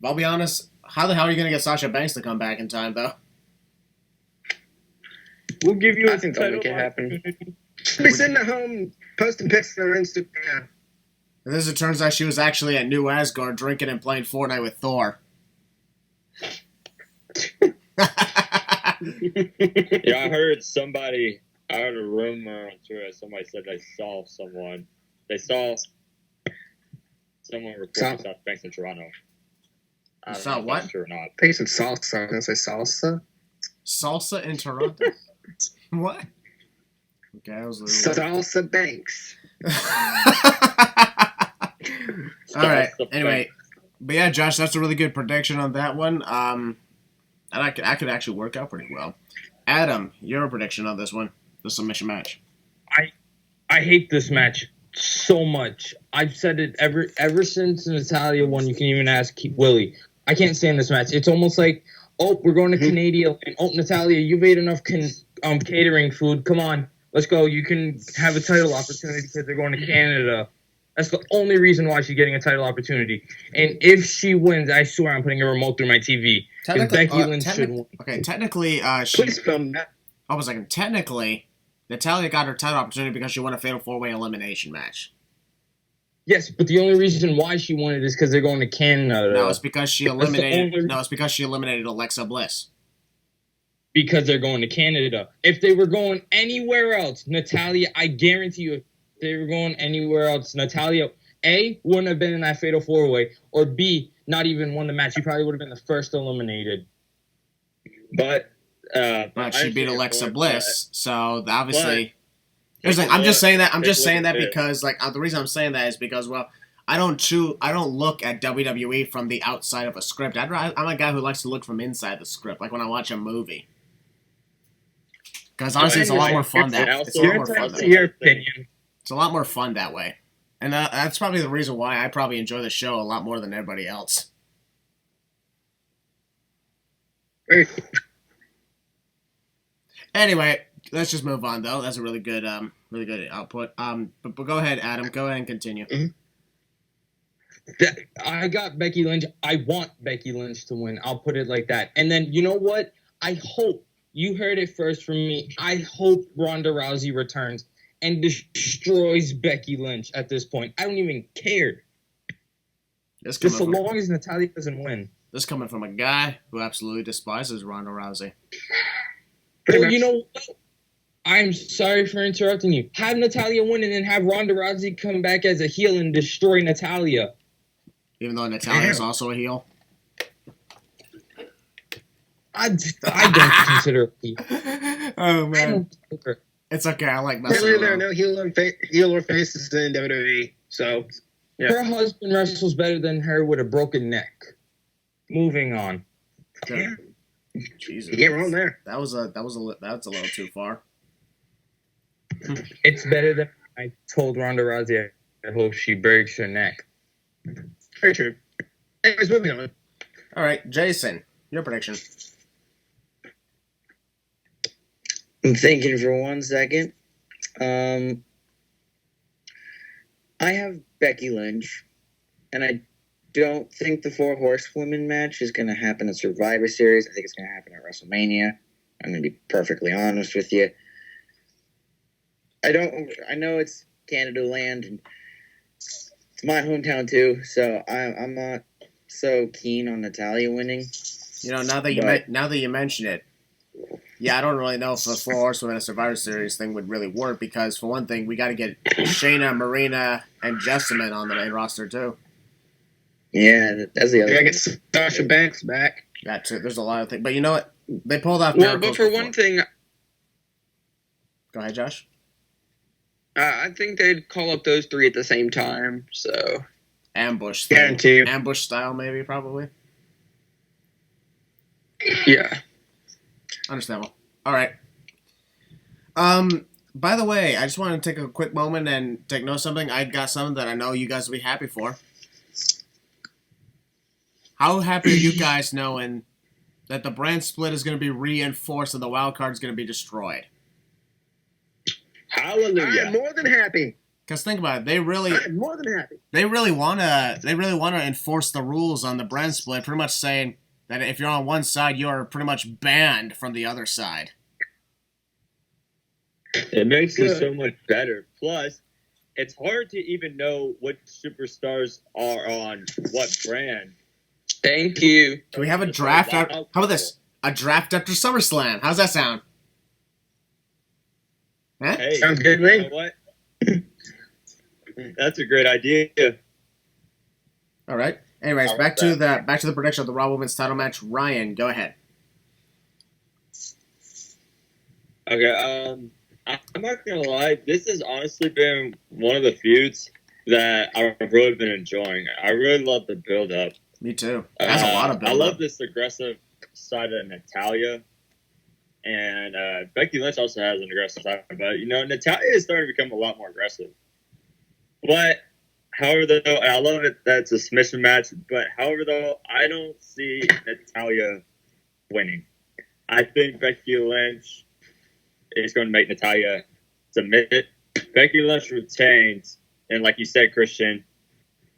I'll be honest. How the hell are you going to get Sasha Banks to come back in time, though? We'll give you I a think they'll title make it happen. Be sitting at home posting pics on Instagram. And as it turns out, she was actually at New Asgard drinking and playing Fortnite with Thor. Yeah, I heard a rumor on Twitter. Somebody said they saw someone. They saw someone reporting South Banks in Toronto. I don't Saw know if what? that's true or not. I think you said salsa. I was going to say salsa. Salsa in Toronto? What? Okay, I was a little... Salsa Banks. All right. Anyway, but yeah, Josh, that's a really good prediction on that one. And I could actually work out pretty well. Adam, your prediction on this one, the submission match. I hate this match so much. I've said it ever since Natalya won. You can even ask Willie. I can't stand this match. It's almost like, oh, we're going to Canada. And, oh, Natalya, you've ate enough catering food. Come on, let's go. You can have a title opportunity because they're going to Canada. That's the only reason why she's getting a title opportunity. And if she wins, I swear I'm putting a remote through my TV. Because Becky Lynch should win. Okay, technically, Please film that. I was like, technically, Natalya got her title opportunity because she won a fatal 4-way elimination match. Yes, but the only reason why she won it is because they're going to Canada. No, it's because she That's the eliminated. only- No, it's because she eliminated Alexa Bliss. Because they're going to Canada. If they were going anywhere else, Natalya, I guarantee you, if they were going anywhere else, Natalya, A, wouldn't have been in that fatal 4-way, or B, not even won the match. She probably would have been the first eliminated. But She beat Alexa Bliss, so obviously. But- Here's the thing, I'm just saying that. I'm just It saying that wasn't because, like, the reason I'm saying that is because, well, I don't look at WWE from the outside of a script. I'm a guy who likes to look from inside the script, like when I watch a movie. Because honestly, it's a lot more fun that. It's a lot more fun that way. Your opinion. It's a lot more fun that way, and that's probably the reason why I probably enjoy the show a lot more than everybody else. Anyway, let's just move on though. That's a really good output. But go ahead, Adam. Go ahead and continue. I got Becky Lynch. I want Becky Lynch to win. I'll put it like that. And then, you know what? I hope, you heard it first from me, I hope Ronda Rousey returns and destroys Becky Lynch at this point. I don't even care. This Just so coming from, long as Natalya doesn't win. this coming from a guy who absolutely despises Ronda Rousey. Well, you know what? I'm sorry for interrupting you. Have Natalya win and then have Ronda Rousey come back as a heel and destroy Natalya. Even though Natalya is also a heel. I don't consider it a heel. Oh I man, don't consider it. it's okay. I like messing Apparently, there are around. no heel or faces in WWE. So, yeah. Her husband wrestles better than her with a broken neck. Moving on. Jesus, You can't wrong there. that's a little too far. It's better than I told Ronda Rousey I hope she breaks her neck. Very true. Anyways, moving on. All right, Jason, your prediction. I'm thinking for 1 second. I have Becky Lynch, and I don't think the 4 Horsewomen match is going to happen at Survivor Series. I think it's going to happen at WrestleMania. I'm going to be perfectly honest with you. I know it's Canada land, and it's my hometown too, so I'm not so keen on Natalya winning. You know, now that you mention it, yeah, I don't really know if the 4 Horsewomen at Survivor Series thing would really work because, for one thing, we got to get Shayna, Marina, and Jessamine on the main roster too. Yeah, that's the other I thing. get Sasha Banks back. That too. There's a lot of things, but you know what? They pulled off. Well, miracles but for before. one thing, Go ahead, Josh. I think they'd call up those 3 at the same time. So Ambush. Guarantee you. Ambush style, maybe, probably. yeah. Understandable. All right. By the way, I just wanted to take a quick moment and take note of something. I got something that I know you guys will be happy for. How happy are you guys knowing that the brand split is going to be reinforced and the wild card is going to be destroyed? I am more than happy. Because think about it, they I really am more than happy. want to enforce the rules on the brand split, pretty much saying that if you're on one side, you're pretty much banned from the other side. It makes it so much better. Plus, it's hard to even know what superstars are on what brand. Thank you. Can we have a draft? How about this? A draft after SummerSlam. How's that sound? Huh? Hey, Sounds good, you man. know what? That's a great idea. All right. Anyways, back to the prediction of the Raw Women's Title match. Ryan, go ahead. Okay, I'm not gonna lie. This has honestly been one of the feuds that I've really been enjoying. I really love the build up. Me too. That's a lot of build I love this aggressive side of Natalya, and Becky Lynch also has an aggressive side. But Natalya is starting to become a lot more aggressive. But however, though, and I love it that it's a submission match. But however, though, I don't see Natalya winning. I think Becky Lynch is going to make Natalya submit. Becky Lynch retains, and like you said, Christian,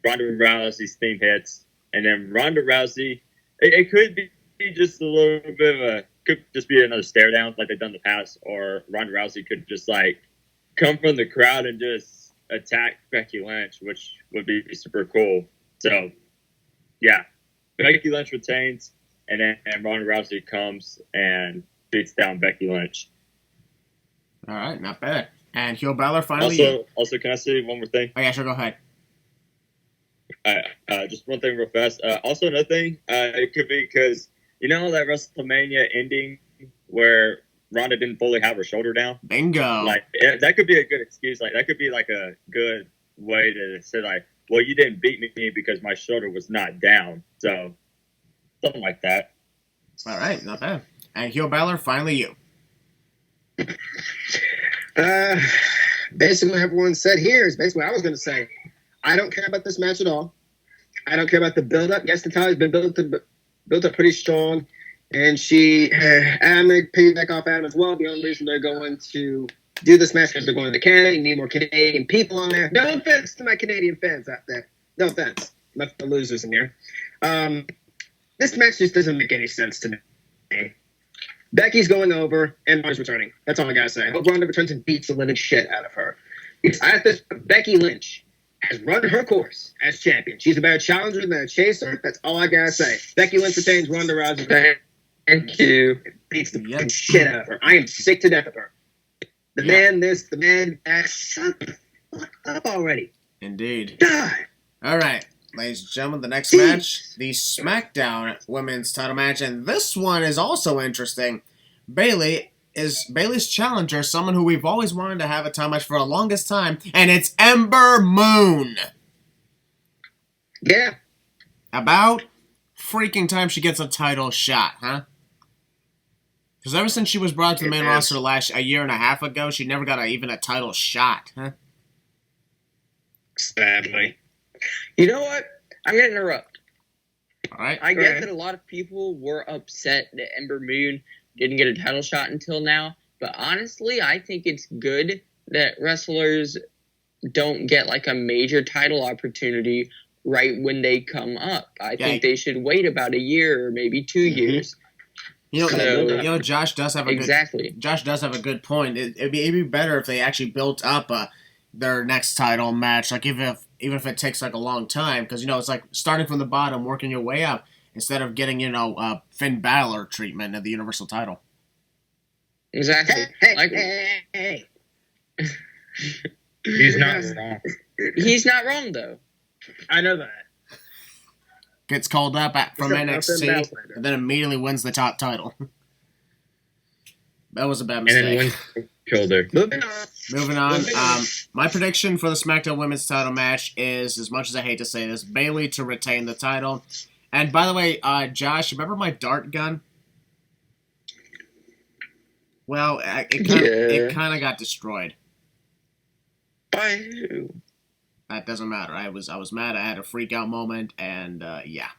Ronda Rousey's theme hits, and then Ronda Rousey. It could be just a little bit could just be another stare down like they've done in the past, or Ronda Rousey could just come from the crowd and just attack Becky Lynch, which would be super cool. So, yeah, Becky Lynch retains, and then Ronda Rousey comes and beats down Becky Lynch. All right, not bad. And Heel Balor finally. Also, can I say one more thing? Oh yeah, sure. Go ahead. Just one thing real fast. Also, another thing, it could be because that WrestleMania ending where Ronda didn't fully have her shoulder down. Bingo. That could be a good excuse. That could be a good way to say well, you didn't beat me because my shoulder was not down. So something like that. All right, not bad. And Heel Balor finally you. Basically, what everyone said here is basically what I was going to say. I don't care about this match at all. I don't care about the build-up. Yes, Natalya's been built up pretty strong, and I'm going to piggyback off Adam as well. The only reason they're going to do this match is they're going to Canada. You need more Canadian people on there. No offense to my Canadian fans out there. No offense. Left the losers in here. This match just doesn't make any sense to me. Becky's going over, and Ronda's returning. That's all I gotta say. I hope Ronda returns and beats the living shit out of her. Becky Lynch has run her course as champion. She's a better challenger than a chaser. That's all I gotta say. Becky Lynch retains. Ronda Rousey Thank you. beats the shit out of her. I am sick to death of her. The man this, the man that. Shut the fuck up already. Indeed. Die. All right, ladies and gentlemen, the next match, the SmackDown Women's Title match, and this one is also interesting. Bayley's challenger, someone who we've always wanted to have a title match for the longest time, and it's Ember Moon. Yeah. About freaking time she gets a title shot, huh? Because ever since she was brought to the main roster a year and a half ago, she never got even a title shot, huh? Sadly. You know what? I'm going to interrupt. All right. I get that a lot of people were upset that Ember Moon didn't get a title shot until now, but honestly, I think it's good that wrestlers don't get like a major title opportunity right when they come up. I think they should wait about a year or maybe 2 years. You know, Josh does have a good point. It'd be better if they actually built up their next title match, like even if it takes like a long time, because it's like starting from the bottom, working your way up, instead of getting Finn Balor treatment of the Universal title. Exactly. Hey. He's not wrong. He's not wrong though. I know that. Gets called up from NXT and then immediately wins the top title. That was a bad mistake. And then killed her. Moving on. My prediction for the SmackDown Women's Title match is, as much as I hate to say this, Bayley to retain the title. And by the way, Josh, remember my dart gun? Well, it kind of got destroyed. By who? That doesn't matter. I was mad. I had a freak out moment, and yeah.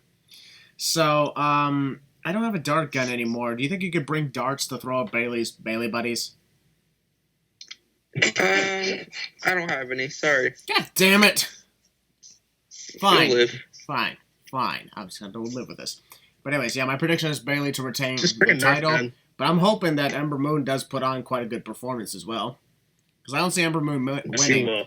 So, I don't have a dart gun anymore. Do you think you could bring darts to throw at Bayley buddies? I don't have any. Sorry. God damn it! Fine. You'll live. Fine. I'm just going to live with this. But anyways, yeah, my prediction is Bayley to retain the title. But I'm hoping that Ember Moon does put on quite a good performance as well. Because I don't see Ember Moon winning.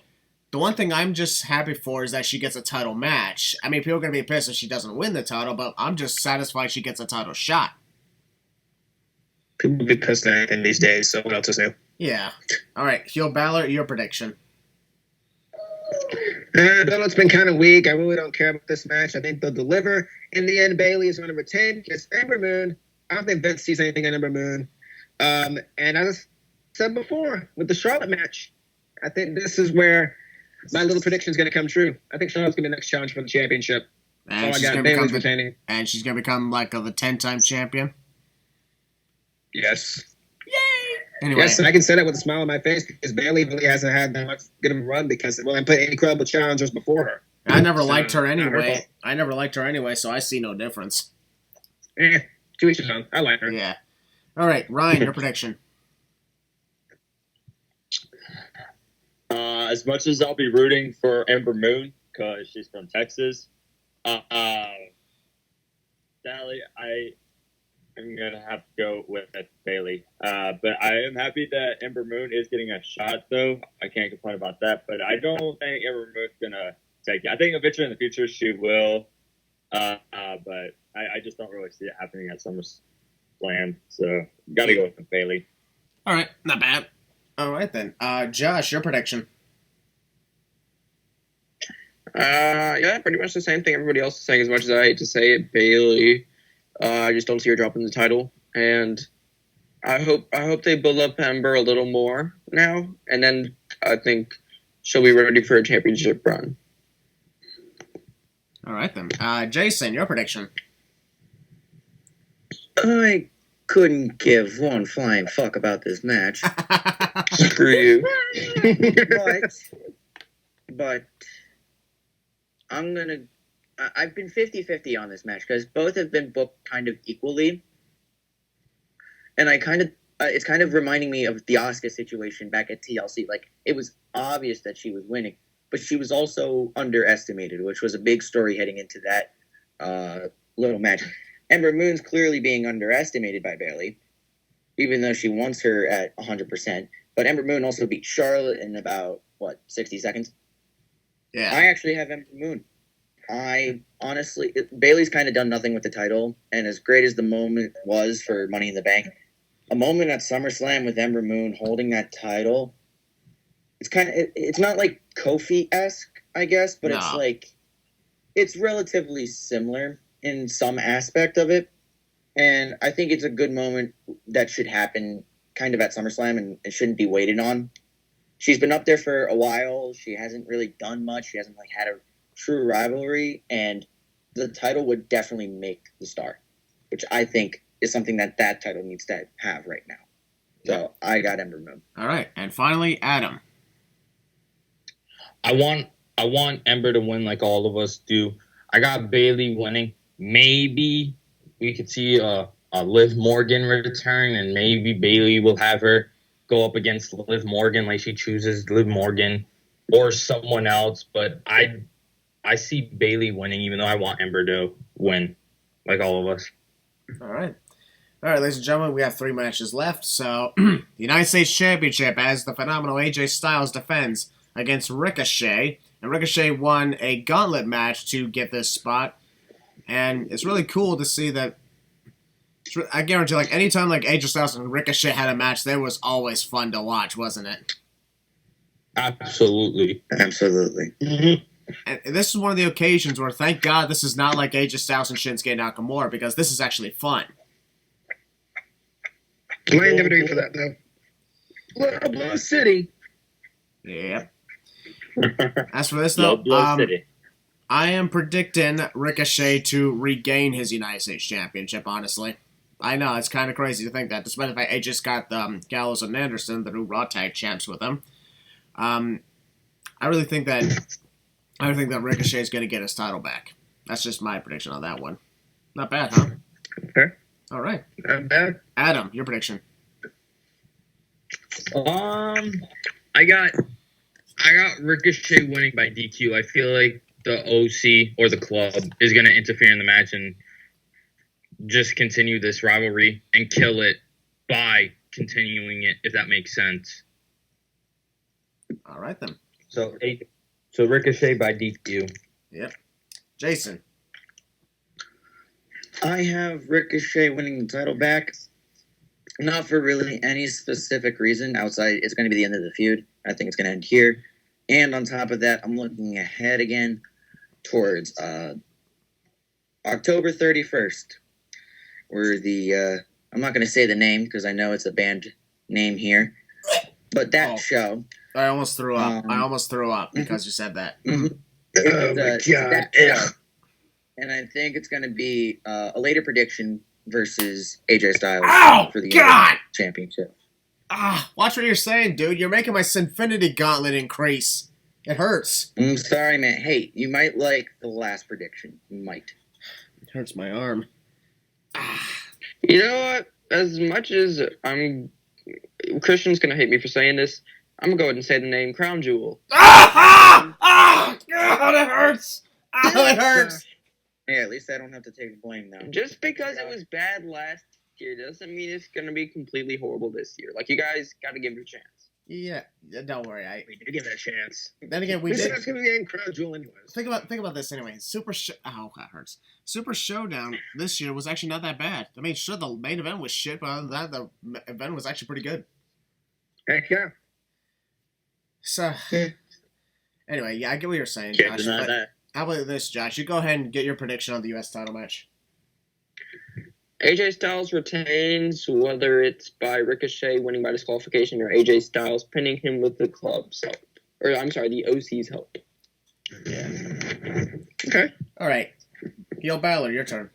The one thing I'm just happy for is that she gets a title match. I mean, people are going to be pissed if she doesn't win the title, but I'm just satisfied she gets a title shot. People will be pissed at anything these days, so what else is new? Yeah. All right, Heel Balor, your prediction. Balor's been kind of weak. I really don't care about this match. I think they'll deliver. In the end, Bayley is going to retain because Ember Moon, I don't think Vince sees anything in Ember Moon. And as I said before, with the Charlotte match, I think this is where my little prediction is going to come true. I think Charlotte's going to be the next challenge for the championship. And she's going to become like the 10-time champion. Yes. Yay! Anyway. Yes, and I can say that with a smile on my face because Bayley really hasn't had that much good of a run because I put any credible challengers before her. I never liked her anyway. So I see no difference. To each his own. I like her. Yeah. All right, Ryan, your prediction. As much as I'll be rooting for Ember Moon because she's from Texas, Sally, I'm gonna have to go with Bayley. But I am happy that Ember Moon is getting a shot, though. I can't complain about that. But I don't think Ember Moon's gonna take it. I think eventually in the future she will. But I just don't really see it happening at SummerSlam. So gotta go with Bayley. All right, not bad. All right then, Josh, your prediction. Yeah, pretty much the same thing everybody else is saying. As much as I hate to say it, Bayley. I just don't see her dropping the title, and I hope they build up Ember a little more now, and then I think she'll be ready for a championship run. All right then, Jason, your prediction. I couldn't give one flying fuck about this match. Screw you. But I've been 50-50 on this match because both have been booked kind of equally. And it's kind of reminding me of the Asuka situation back at TLC. Like, it was obvious that she was winning, but she was also underestimated, which was a big story heading into that little match. Ember Moon's clearly being underestimated by Bayley, even though she wants her at 100%. But Ember Moon also beat Charlotte in about, 60 seconds? Yeah. I actually have Ember Moon. Bailey's kind of done nothing with the title, and as great as the moment was for Money in the Bank, a moment at SummerSlam with Ember Moon holding that title, it's not like Kofi-esque, I guess, but it's relatively similar in some aspect of it, and I think it's a good moment that should happen kind of at SummerSlam, and it shouldn't be waited on. She's been up there for a while. She hasn't really done much. She hasn't had a true rivalry, and the title would definitely make the star, which I think is something that title needs to have right now. So I got Ember Moon. All right, and finally, Adam. I want Ember to win like all of us do. I got Bailey winning. Maybe we could see a Liv Morgan return, and maybe Bailey will have her go up against Liv Morgan, like she chooses Liv Morgan or someone else. But I see Bailey winning, even though I want Ember to win, like all of us. All right, ladies and gentlemen, we have 3 matches left. So, the United States Championship, as the phenomenal AJ Styles defends against Ricochet. And Ricochet won a gauntlet match to get this spot. And it's really cool to see that. I guarantee, like, anytime like AJ Styles and Ricochet had a match, that was always fun to watch, wasn't it? Absolutely. Mm-hmm. And this is one of the occasions where, thank God, this is not like AJ Styles and Shinsuke Nakamura, because this is actually fun. Blame WWE for that, though. Blow City. Yep. As for this, though, I am predicting Ricochet to regain his United States Championship, honestly. I know, it's kind of crazy to think that, despite the fact AJ's got Gallows and Anderson, the new Raw Tag Champs, with him. I really think that Ricochet is going to get his title back. That's just my prediction on that one. Not bad, huh? Okay. All right. Not bad. Adam, your prediction. I got Ricochet winning by DQ. I feel like the OC or the club is going to interfere in the match and just continue this rivalry and kill it by continuing it, if that makes sense. All right, then. So Ricochet by DQ. Yep. Jason. I have Ricochet winning the title back. Not for really any specific reason outside it's going to be the end of the feud. I think it's going to end here. And on top of that, I'm looking ahead again towards October 31st, where I'm not going to say the name because I know it's a band name here, but that show. I almost threw up. Because you said that. Mm-hmm. Oh, my God. And I think it's going to be a later prediction versus AJ Styles for the championship. Watch what you're saying, dude. You're making my Sinfinity Gauntlet increase. It hurts. I'm sorry, man. Hey, you might like the last prediction. You might. It hurts my arm. You know what? As much as Christian's going to hate me for saying this, I'm going to go ahead and say the name Crown Jewel. God, it hurts. It hurts. Yeah, at least I don't have to take the blame now. Just because it was bad last year doesn't mean it's going to be completely horrible this year. Like, you guys got to give it a chance. Yeah, don't worry. We did give it a chance. Then again, we did. It's going to be in Crown Jewel anyways. Think about this anyway. That hurts. Super Showdown this year was actually not that bad. I mean, sure, the main event was shit, but other than that, the event was actually pretty good. Heck yeah. So, anyway, yeah, I get what you're saying, Josh. How about this, Josh? You go ahead and get your prediction on the U.S. title match. AJ Styles retains, whether it's by Ricochet winning by disqualification or AJ Styles pinning him with the club's help. Or, I'm sorry, the OC's help. Yeah. Okay. All right. Yo, Balor, your turn.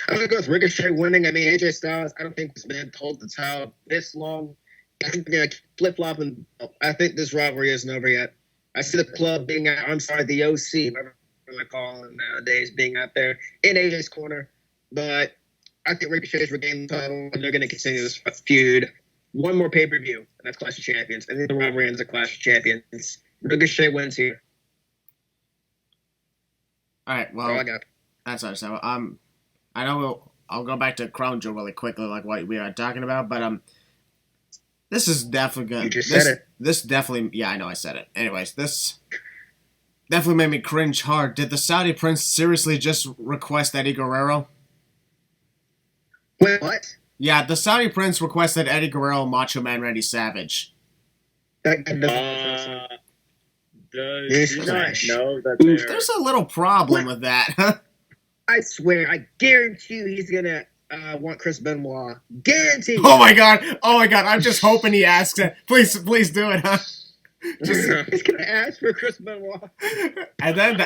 I'm going to go with Ricochet winning. I mean, AJ Styles, I don't think this man told the title this long. I think they're going to flip-flop, and I think this rivalry isn't over yet. I see the club being out, I'm sorry, the OC, whatever I call them nowadays, being out there in AJ's corner. But I think Ricochet's regained the title, and they're going to continue this feud. One more pay-per-view, and that's Clash of Champions. I think the rivalry ends at Clash of Champions. Ricochet wins here. All right, well, I got. That's understandable. I know I'll go back to Crown Jewel really quickly, like what we are talking about, but this is definitely good. You just said it. This definitely, yeah, I know I said it. Anyways, this definitely made me cringe hard. Did the Saudi Prince seriously just request Eddie Guerrero? Wait, what? Yeah, the Saudi Prince requested Eddie Guerrero and Macho Man Randy Savage. That doesn't Does he not Newsflash. know that There's a little problem with that. I swear, I guarantee you he's gonna want Chris Benoit. Guarantee. Oh my god! I'm just hoping he asks it. Please do it, huh? He's gonna ask for Chris Benoit. And then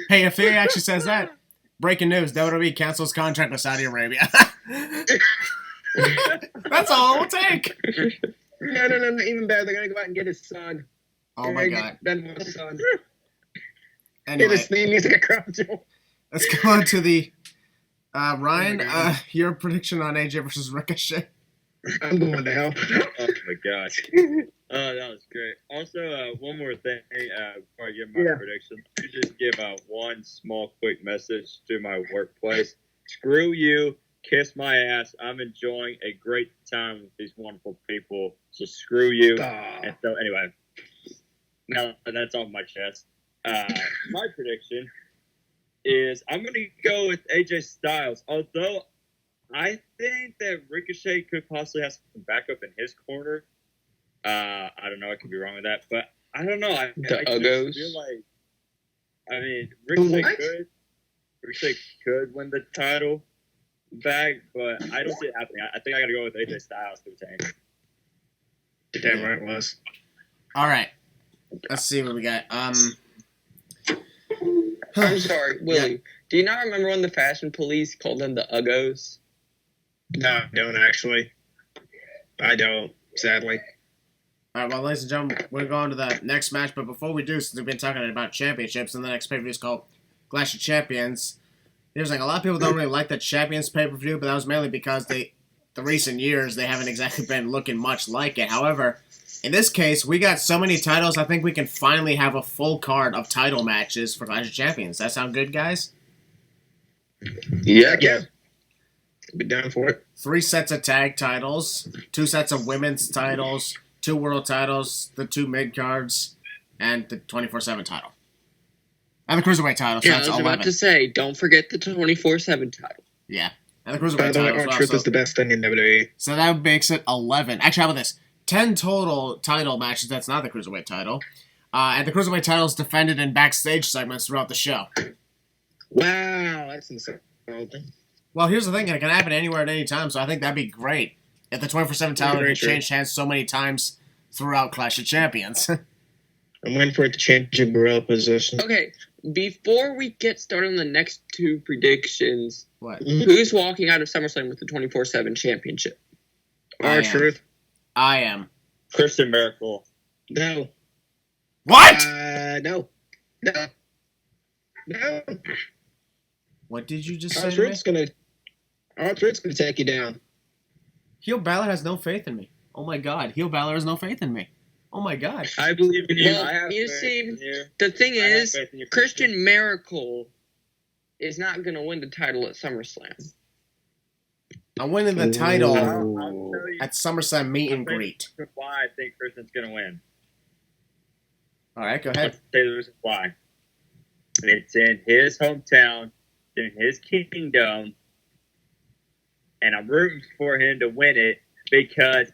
hey, if he actually says that, breaking news: WWE cancels contract with Saudi Arabia. That's all it will take. No, even better. They're gonna go out and get his son. Oh my god! Benoit's son. Get Anyway, his theme music across. let's go on to the Ryan. Your prediction on AJ versus Ricochet. I'm going to hell. Oh my gosh. Oh, that was great. Also, one more thing before I give my prediction. I just give out one small quick message to my workplace. Screw you. Kiss my ass. I'm enjoying a great time with these wonderful people. So screw you. And so anyway, now that's off my chest. My prediction is I'm going to go with AJ Styles. Although I think that Ricochet could possibly have some backup in his corner. I don't know. I could be wrong with that, but I don't know. I just feel like, I mean, Ricochet could win the title back, but I don't see it happening. I think I got to go with AJ Styles to retain. Damn right it was. All right, let's see what we got. I'm sorry, Willie. Yeah. Do you not remember when the fashion police called them the Uggos? No, I don't actually. I don't, sadly. All right, well, ladies and gentlemen, we'll go on to the next match. But before we do, since we've been talking about championships, and the next pay-per-view is called Clash of Champions, here's the thing. A lot of people don't really like the Champions pay-per-view, but that was mainly because the recent years, they haven't exactly been looking much like it. However, in this case, we got so many titles, I think we can finally have a full card of title matches for Clash of Champions. That sound good, guys? Yeah. Be down for it. 3 sets of tag titles, 2 sets of women's titles, 2 world titles, the 2 mid cards, and the 24/7 title. And the Cruiserweight title, so Yeah, I that's was 11. about to say, don't forget the 24/7 title. Yeah. And the By Cruiserweight the way, title as well. R-Truth So, is the best thing in WWE. so that makes it 11. Actually, how about this? 10 total title matches, that's not the Cruiserweight title. And the Cruiserweight title is defended in backstage segments throughout the show. Wow, that's insane. Well, here's the thing, it can happen anywhere at any time, so I think that'd be great if the 24/7 title Very had true. changed hands so many times throughout Clash of Champions. I'm waiting for it to change your gorilla position. Okay, before we get started on the next 2 predictions, What? who's walking out of SummerSlam with the 24/7 championship? I am. R-Truth. I am. Christian Miracle. No. What? No. What did you just say to me? R-Truth's gonna take you down. Heel Balor has no faith in me. Oh my god, Heel Balor has no faith in me. Oh my god. I believe in you. Well, I have you faith see, in you. The thing I have is, faith in you, Christian Miracle is not going to win the title at SummerSlam. I'm winning the title I'll tell you at SummerSlam meet and greet. why I think Christian's going to win. Alright, go I'll ahead. tell you the reason why. It's in his hometown, in his kingdom, and I'm rooting for him to win it because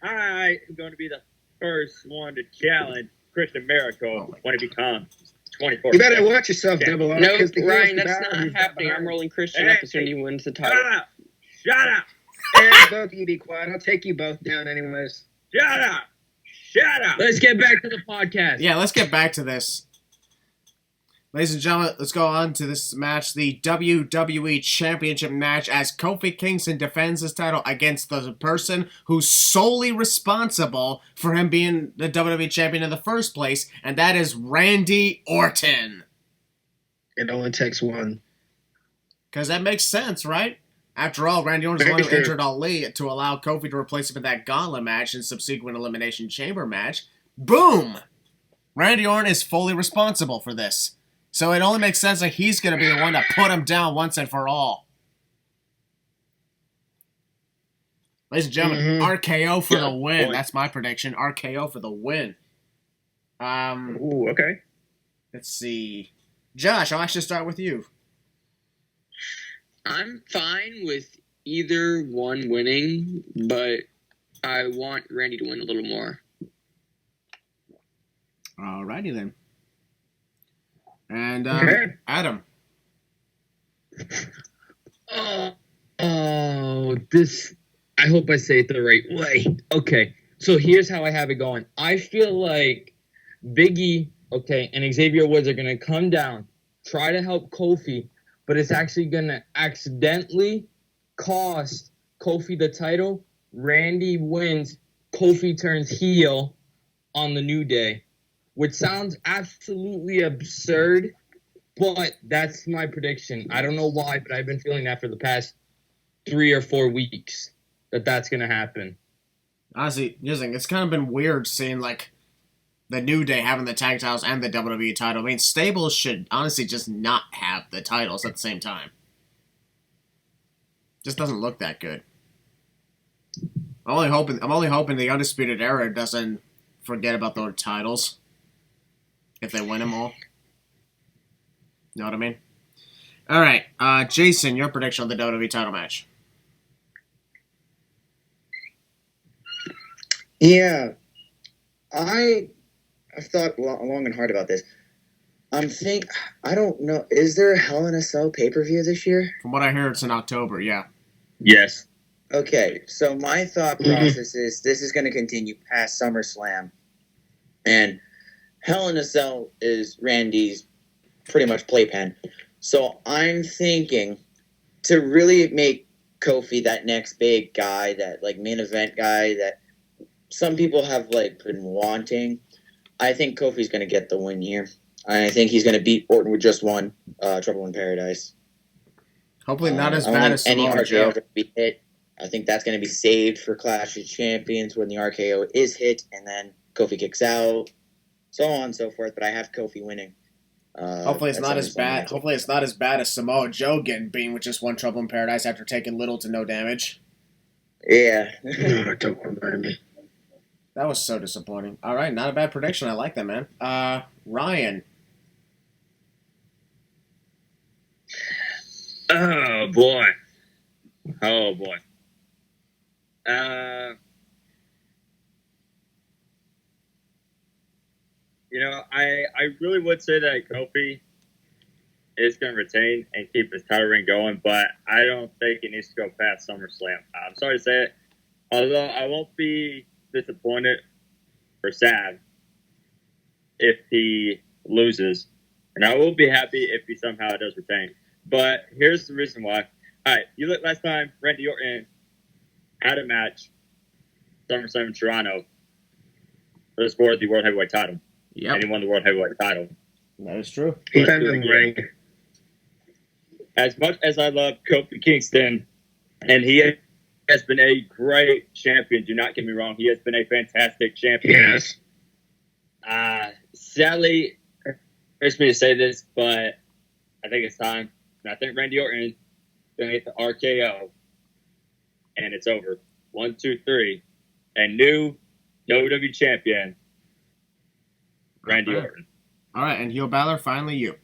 I am going to be the first one to challenge Christian Miracle when it becomes 24. You better watch yourself, Double R. No, 'cause the Ryan, heels that's battle, not he's happening. behind. I'm rolling Christian Hey. up as soon as he wins the Shut title. up! Shut up! And both of you be quiet. I'll take you both down anyways. Shut up! Shut up! Let's get back to the podcast. Yeah, let's get back to this. Ladies and gentlemen, let's go on to this match, the WWE Championship match, as Kofi Kingston defends his title against the person who's solely responsible for him being the WWE Champion in the first place, and that is Randy Orton. It only takes one. Because that makes sense, right? After all, Randy Orton is the one who Very entered Ali to allow Kofi to replace him in that gauntlet match and subsequent Elimination Chamber match. Boom! Randy Orton is fully responsible for this. So it only makes sense that he's going to be the one to put him down once and for all. Ladies and gentlemen, RKO for the win. Point. That's my prediction. RKO for the win. Ooh, okay. Let's see. Josh, I'll actually start with you. I'm fine with either one winning, but I want Randy to win a little more. Alrighty then. And Okay. Adam. This. I hope I say it the right way. Okay, so here's how I have it going. I feel like Big E, and Xavier Woods are gonna come down, try to help Kofi, but it's actually gonna accidentally cost Kofi the title. Randy wins. Kofi turns heel on the New Day, which sounds absolutely absurd, but that's my prediction. I don't know why, but I've been feeling that for the past 3 or 4 weeks that's going to happen. Honestly, it's kind of been weird seeing, like, the New Day having the tag titles and the WWE title. I mean, stables should honestly just not have the titles at the same time. Just doesn't look that good. I'm only hoping the Undisputed Era doesn't forget about those titles if they win them all. You know what I mean? All right, Jason, your prediction on the WWE title match. Yeah, I've thought long and hard about this. I don't know. Is there a Hell in a Cell pay-per-view this year? From what I hear, it's in October, yeah. Yes. Okay, so my thought process is this is going to continue past SummerSlam. And Hell in a Cell is Randy's pretty much playpen. So I'm thinking to really make Kofi that next big guy, that like main event guy that some people have like been wanting. I think Kofi's going to get the win here. I think he's going to beat Orton with just one Trouble in Paradise. Hopefully not as bad as any Samoa RKO Joe. to be hit. I think that's going to be saved for Clash of Champions when the RKO is hit and then Kofi kicks out, so on and so forth. But I have Kofi winning. Hopefully it's not as bad. matchup. Hopefully it's not as bad as Samoa Joe getting beaten with just one Trouble in Paradise after taking little to no damage. Yeah. Don't remind me. That was so disappointing. All right, not a bad prediction. I like that, man. Ryan. Oh boy. I really would say that Kofi is going to retain and keep his title reign going, but I don't think it needs to go past SummerSlam. I'm sorry to say it, although I won't be disappointed or sad if he loses, and I will be happy if he somehow does retain. But here's the reason why. All right, you look last time, Randy Orton had a match, SummerSlam in Toronto, for the World Heavyweight title. Yep, And he won the World Heavyweight title. that is true. He found the ring. As much as I love Kofi Kingston, and he has been a great champion, do not get me wrong, he has been a fantastic champion. Yes. Sadly, it hurts me to say this, but I think it's time. And I think Randy Orton is going to get the RKO, and it's over. 1, 2, 3. And new WWE champion, Randy Orton. All right, and Heel Balor, finally you.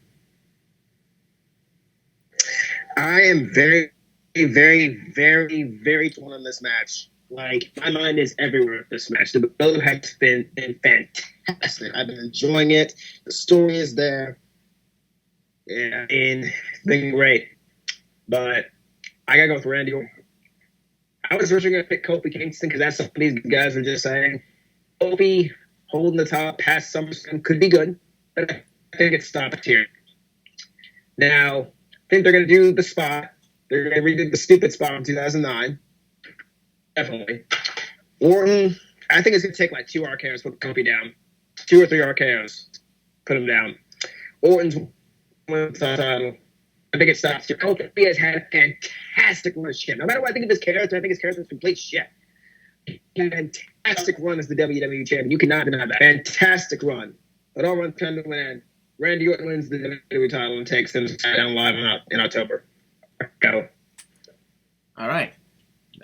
I am very, very, very, very torn on this match. Like, my mind is everywhere with this match. The build has been fantastic. I've been enjoying it. The story is there. Yeah, and it's been great. But I got to go with Randy Orton. I was originally going to pick Kofi Kingston because that's what these guys were just saying. Kofi holding the top past SummerSlam could be good, but I think it stopped here. Now, I think they're going to do the spot. They're going to redo the stupid spot in 2009. Definitely. Orton, I think it's going to take like 2 RKOs to put Kofi down. 2 or 3 RKOs. Put him down. Orton's wins the title. I think it stops here. Kofi has had a fantastic run of shit. No matter what I think of his character, I think his character is complete shit. Fantastic run as the WWE champion. You cannot deny that. Fantastic run. But all runs come to an end. Randy Orton wins the WWE title and takes them to SmackDown Live in October. Go. All right.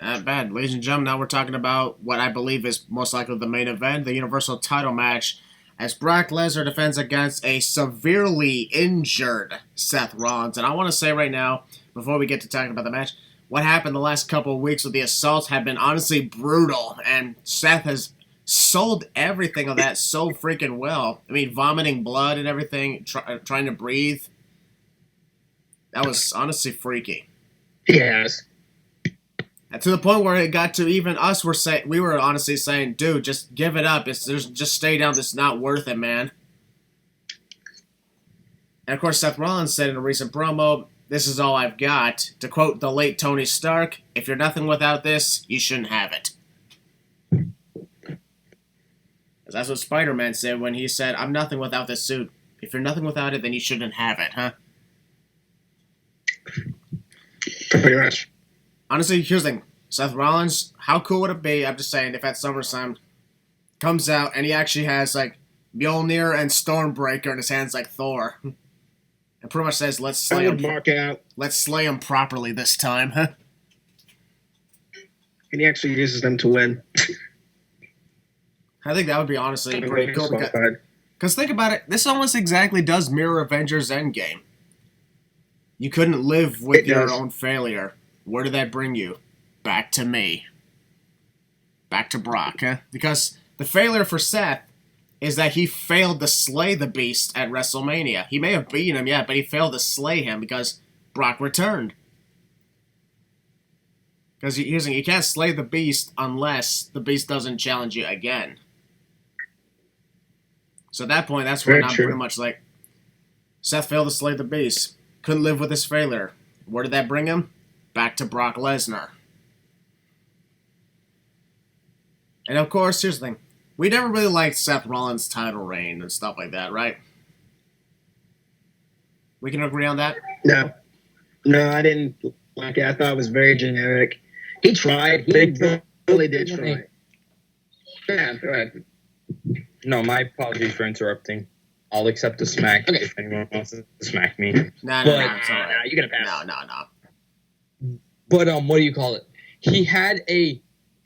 Not bad. Ladies and gentlemen, now we're talking about what I believe is most likely the main event, the Universal title match, as Brock Lesnar defends against a severely injured Seth Rollins. And I want to say right now, before we get to talking about the match, what happened the last couple of weeks with the assaults have been honestly brutal, and Seth has sold everything of that so freaking well. I mean, vomiting blood and everything, trying to breathe. That was honestly freaky. He has. And to the point where it got to even us, we were honestly saying, dude, just give it up. Just stay down. It's not worth it, man. And of course, Seth Rollins said in a recent promo, "This is all I've got." To quote the late Tony Stark, "If you're nothing without this, you shouldn't have it." That's what Spider-Man said when he said, "I'm nothing without this suit. If you're nothing without it, then you shouldn't have it, huh?" Pretty much. Honestly, here's the thing. Seth Rollins, how cool would it be, I'm just saying, if at SummerSlam comes out and he actually has, like, Mjolnir and Stormbreaker in his hands like Thor. And pretty much says, let's slay him. Mark out. Let's slay him properly this time, huh? And he actually uses them to win. I think that would be honestly pretty cool. Because think about it, this almost exactly does mirror Avengers Endgame. You couldn't live with your own failure. Where did that bring you? Back to me. Back to Brock, huh? Because the failure for Seth is that he failed to slay the Beast at WrestleMania. He may have beaten him, yeah, but he failed to slay him because Brock returned. Because you can't slay the Beast unless the Beast doesn't challenge you again. So at that point, that's when I'm pretty much like, Seth failed to slay the Beast. Couldn't live with his failure. Where did that bring him? Back to Brock Lesnar. And of course, here's the thing. We never really liked Seth Rollins' title reign and stuff like that, right? We can agree on that? No, I didn't like it. I thought it was very generic. He tried. He really did try. Yeah, go ahead. No, my apologies for interrupting. I'll accept the smack if anyone wants to smack me. No, it's all right. You're gonna pass. No. But what do you call it? He had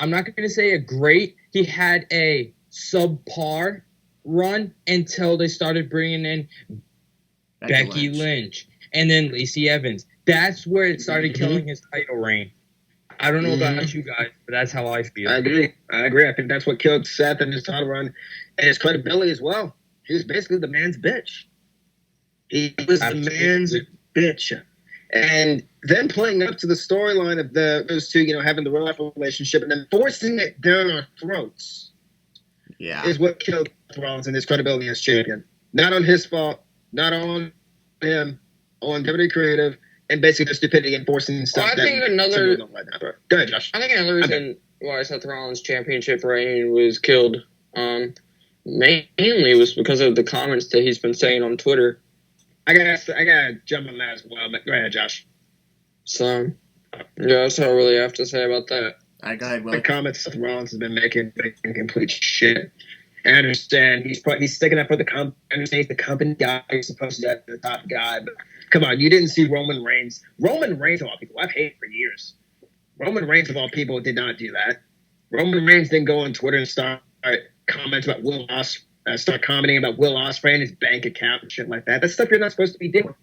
I'm not going to say a great, he had a subpar run until they started bringing in Becky Lynch and then Lacey Evans. That's where it started killing his title reign. I don't know about you guys, but that's how I feel. I agree. I think that's what killed Seth and his title run and his credibility as well. He was basically the man's bitch. He was the man's bitch. And then playing up to the storyline of those two, having the real-life relationship and then forcing it down our throats is what killed Rollins and his credibility as champion. Not on his fault, not on him, on WWE Creative, and basically the stupidity and forcing stuff. Well, I think another... Go ahead, Josh. I think another reason why Seth Rollins' championship reign was killed mainly was because of the comments that he's been saying on Twitter. I gotta jump on that as well. But go ahead, Josh. So, yeah, that's all I really have to say about that. All right, go ahead, Will. The comments Seth Rollins has been making complete shit. I understand he's sticking up for the company. I understand he's the company guy. He's supposed to be the top guy. But come on, you didn't see Roman Reigns. Roman Reigns, of all people, I've hated for years. Roman Reigns, of all people, did not do that. Roman Reigns didn't go on Twitter and start comments about Will Ospreay. Start commenting about Will Ospreay and his bank account and shit like that. That's stuff you're not supposed to be doing.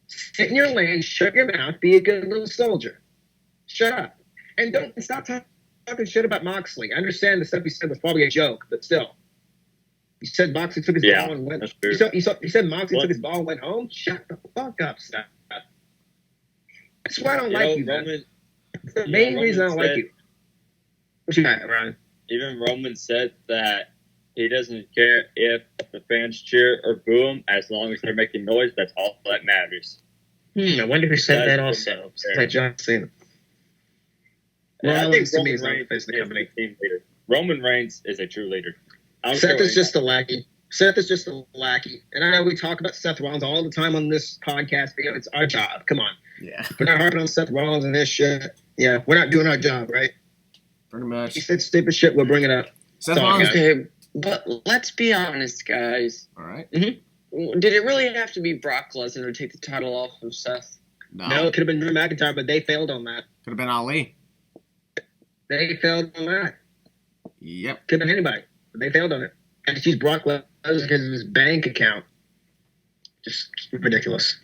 Sit in your lane, shut your mouth, be a good little soldier. Shut up. And don't stop talking shit about Moxley. I understand the stuff you said was probably a joke, but still. You said Moxley took his ball and went. You said Moxley took his ball and went home? Shut the fuck up, Steph. That's why I don't like you, man. That's the main reason I don't like you. What you got, Ryan? Even Roman said that he doesn't care if the fans cheer or boo him as long as they're making noise. That's all that matters. I wonder who said that also. That John Cena. I think Roman Reigns is a team leader. Roman Reigns is a true leader. Seth is just a lackey. And I know we talk about Seth Rollins all the time on this podcast, but it's our job. Come on. Yeah. We're not harping on Seth Rollins and this shit. Yeah, we're not doing our job, right? Pretty much. He said stupid shit, we'll bring it up. Seth Rollins. Okay, but let's be honest, guys. All right. Mm-hmm. Did it really have to be Brock Lesnar to take the title off of Seth? No, it could have been Drew McIntyre, but they failed on that. Could have been Ali. They failed on that. Yep. Could have been anybody, but they failed on it. And she's Brock Lesnar because of his bank account. Just ridiculous.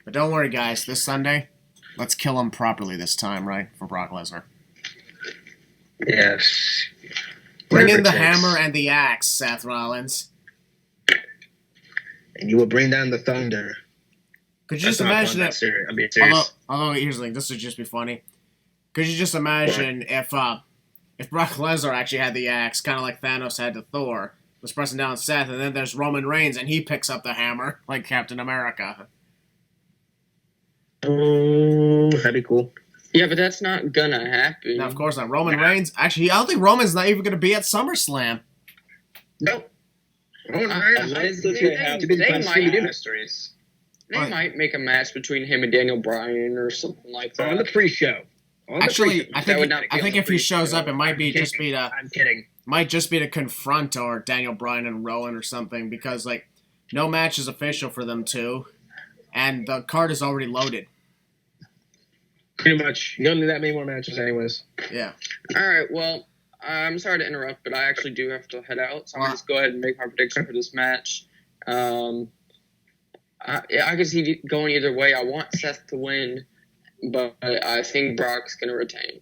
But don't worry, guys. This Sunday, let's kill him properly this time, right? For Brock Lesnar. Yes. Bring in the Whatever it takes. hammer and the axe, Seth Rollins. And you will bring down the thunder. Could you just imagine that? I'm being serious. Although here's the thing, this would just be funny. Could you just imagine if Brock Lesnar actually had the axe, kind of like Thanos had to Thor, was pressing down Seth, and then there's Roman Reigns, and he picks up the hammer like Captain America. Oh, that'd be cool. Yeah, but that's not gonna happen. Now, of course, not. Roman Reigns. Actually, I don't think Roman's not even going to be at SummerSlam. Nope. They might make a match between him and Daniel Bryan or something like that. On the pre-show. Actually, I That would not be think on if the he shows pre-show. up, it might be just be to I'm kidding. might just be to confront or Daniel Bryan and Rowan or something, because like no match is official for them two, and the card is already loaded. Pretty much. You don't need that many more matches anyways. Yeah. All right, well, I'm sorry to interrupt, but I actually do have to head out, so I'm going to just go ahead and make my prediction for this match. I can see it going either way. I want Seth to win, but I think Brock's going to retain.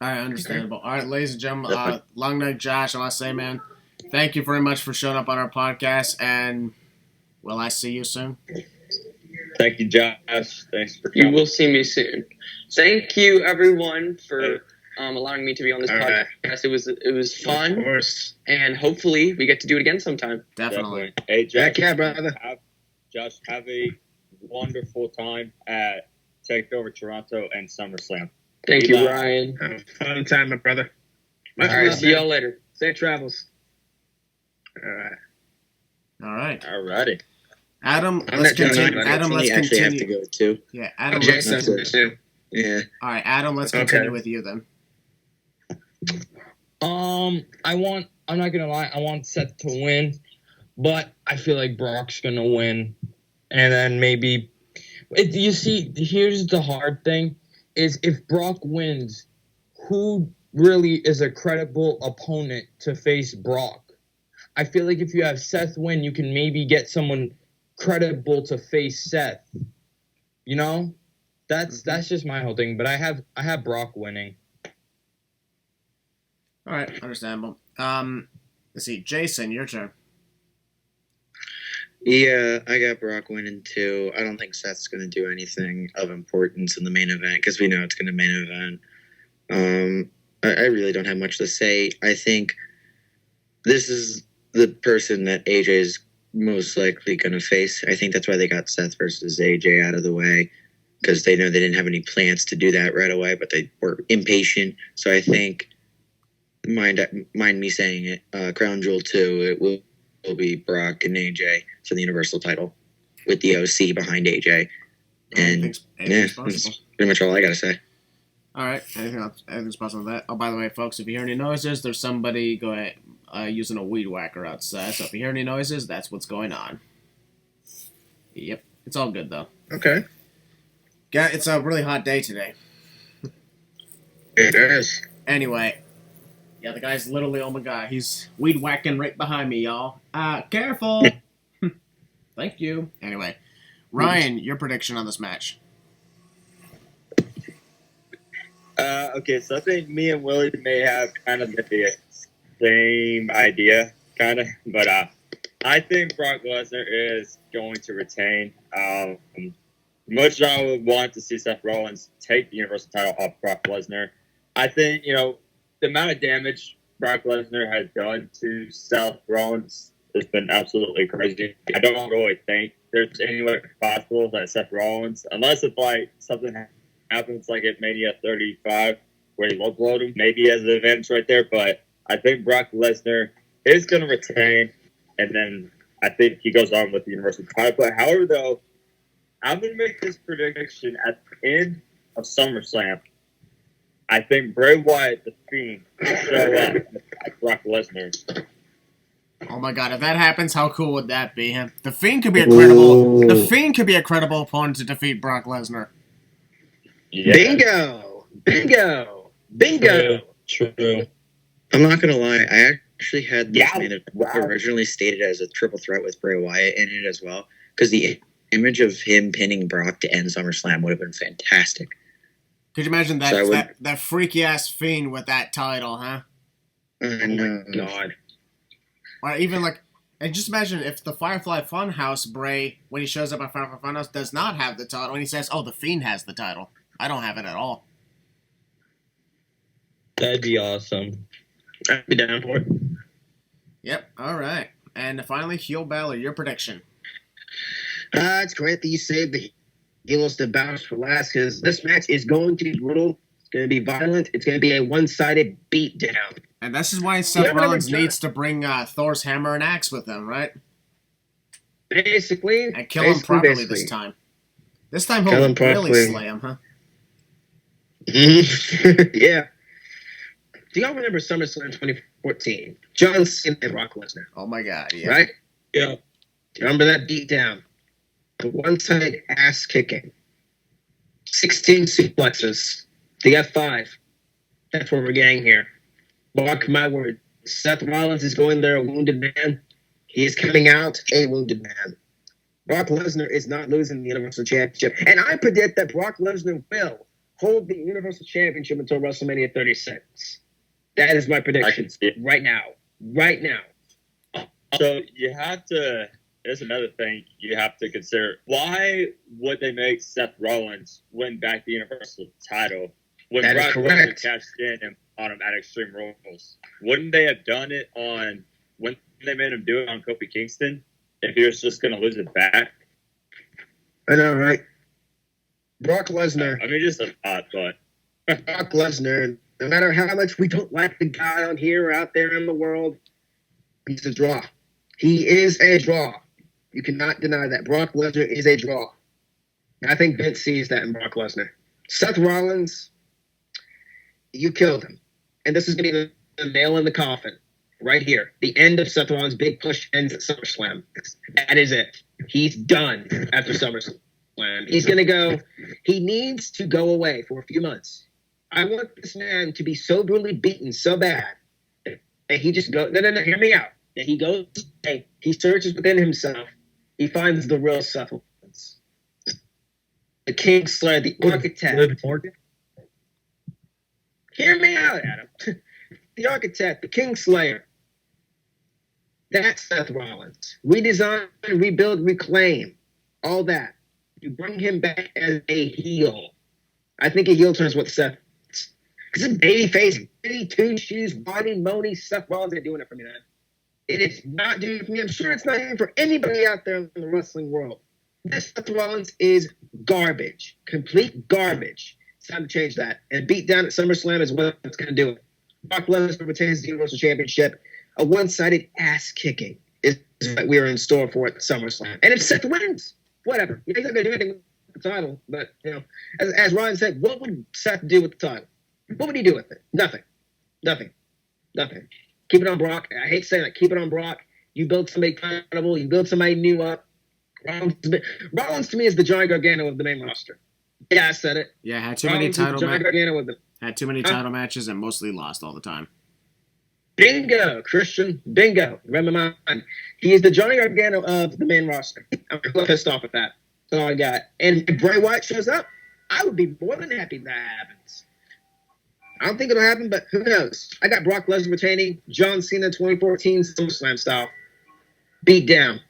All right, understandable. All right, ladies and gentlemen, Long Night Josh, I want to say, man, thank you very much for showing up on our podcast, and will I see you soon? Thank you, Josh. Thanks for You coming. will see me soon. Thank you, everyone, for allowing me to be on this All podcast. right. It was Of fun, course. and hopefully we get to do it again sometime. Definitely. Hey, Josh, Heck yeah, brother. Josh, have a wonderful time at TakeOver Toronto and SummerSlam. Thank Yeah. you, Ryan. Have a fun time, my brother. Much All right, love, see man. y'all later. Safe travels. All right. All right. Alrighty. Adam, I'm let's not joining, continue. but Adam, I let's actually have to continue. go too. Yeah, Adam, let's Jason, continue. too. Yeah. All right, Adam, let's Okay. continue with you then. I'm not gonna lie, I want Seth to win, but I feel like Brock's gonna win, and then maybe. You see, here's the hard thing: is if Brock wins, who really is a credible opponent to face Brock? I feel like if you have Seth win, you can maybe get someone credible to face Seth. You know, that's just my whole thing. But I have Brock winning. All right, understandable. Let's see, Jason, your turn. Yeah, I got Brock winning too. I don't think Seth's going to do anything of importance in the main event because we know it's going to main event. I really don't have much to say. I think this is the person that AJ is most likely going to face. I think that's why they got Seth versus AJ out of the way, because they know they didn't have any plans to do that right away, but they were impatient. So I think, mind me saying it, Crown Jewel 2, it will be Brock and AJ for the Universal title with the OC behind AJ. And Anything's yeah, possible. that's pretty much all I got to say. All right, anything's possible with that. Oh, by the way, folks, if you hear any noises, there's somebody using a weed whacker outside. So if you hear any noises, that's what's going on. Yep, it's all good though. Okay. Yeah, it's a really hot day today. It is. Anyway, yeah, the guy's literally, oh my god, he's weed whacking right behind me, y'all. Careful. Thank you. Anyway, Ryan, your prediction on this match? Okay, so I think me and Willie may have kind of the same idea, kind of, but I think Brock Lesnar is going to retain. Much as I would want to see Seth Rollins take the Universal title off Brock Lesnar, I think, the amount of damage Brock Lesnar has done to Seth Rollins has been absolutely crazy. I don't really think there's any way possible that Seth Rollins, unless if something happens like at Mania 35 where he low blowed him, maybe he has an advantage right there, but I think Brock Lesnar is going to retain, and then I think he goes on with the Universal title. But however, though, I'm going to make this prediction at the end of SummerSlam. I think Bray Wyatt, the Fiend, will show up at Brock Lesnar. Oh my god, if that happens, how cool would that be? The Fiend could be a credible. The Fiend could be a credible opponent to defeat Brock Lesnar. Yeah. Bingo. Bingo. True. I'm not gonna lie. I actually had this Yeah. main event originally stated as a triple threat with Bray Wyatt in it as well, because the image of him pinning Brock to end SummerSlam would have been fantastic. Could you imagine that So that freaky ass Fiend with that title, huh? I know. God. Or even like, and just imagine if the Firefly Funhouse Bray, when he shows up at Firefly Funhouse, does not have the title, and he says, "Oh, the Fiend has the title. I don't have it at all." That'd be awesome. I'd be down for it. Yep. All right. And finally, heel Balor, your prediction. It's great that you saved the heels to bounce for last, because this match is going to be brutal. It's going to be violent. It's going to be a one-sided beatdown. And this is why Seth Yeah, but Rollins I'm- needs to bring Thor's hammer and axe with him, right? Basically. And kill him properly this time. This time Kill he'll him really properly. slay him, huh? Yeah. Do y'all remember SummerSlam 2014? John Cena and Brock Lesnar, Oh my God, yeah. right? Yeah. Do you remember that beatdown? The one-sided ass kicking. 16 suplexes. The F5. That's what we're getting here. Mark my word. Seth Rollins is going there a wounded man. He is coming out a wounded man. Brock Lesnar is not losing the Universal Championship. And I predict that Brock Lesnar will hold the Universal Championship until WrestleMania 36. That is my I prediction. can see it. Right now. Right now. So you have to. There's another thing you have to consider. Why would they make Seth Rollins win back the Universal title when That is Brock Lesnar correct. cashed in on him at Extreme Rules? Wouldn't they have done it on when they made him do it on Kofi Kingston if he was just going to lose it back? I know, right? Brock Lesnar. I mean, just a thought, but Brock Lesnar, no matter how much we don't like the guy on here or out there in the world, he's a draw. He is a draw. You cannot deny that. Brock Lesnar is a draw. And I think Vince sees that in Brock Lesnar. Seth Rollins, you killed him. And this is going to be the nail in the coffin right here. The end of Seth Rollins' big push ends at SummerSlam. That is it. He's done after SummerSlam. He's going to go. He needs to go away for a few months. I want this man to be so brutally beaten so bad that he just goes, no, hear me out. That he goes, he searches within himself. He finds the real Seth Rollins. The King Slayer, the architect. Liv Morgan? Hear me out, Adam. The architect, the King Slayer. That's Seth Rollins. Redesign, rebuild, reclaim. All that. You bring him back as a heel. I think a heel turns what Seth is. Because a babyface, bitty, two shoes, whiny, moany, Seth Rollins ain't doing it for me, man. It is not doing it for me. I'm sure it's not doing it for anybody out there in the wrestling world. This Seth Rollins is garbage. Complete garbage. It's time to change that. And beat down at SummerSlam is what it's going to do it. Brock Lesnar retains the Universal Championship. A one-sided ass kicking is what we are in store for at SummerSlam. And if Seth wins, whatever. He's not going to do anything with the title. But, you know, as Ryan said, what would Seth do with the title? What would he do with it? Nothing. Keep it on Brock. I hate saying that. Keep it on Brock. You build somebody credible. You build somebody new up. Rollins to me is the Johnny Gargano of the main roster. Yeah, I said it. Yeah, had too many Rollins is title Johnny Gargano of the had too many title matches and mostly lost all the time. Bingo, Christian. Bingo. Remember my mind. He is the Johnny Gargano of the main roster. I'm pissed off at that. That's all I got. And if Bray Wyatt shows up, I would be more than happy that happens. I don't think it'll happen, but who knows? I got Brock Lesnar retaining John Cena 2014 SummerSlam style. Beat down.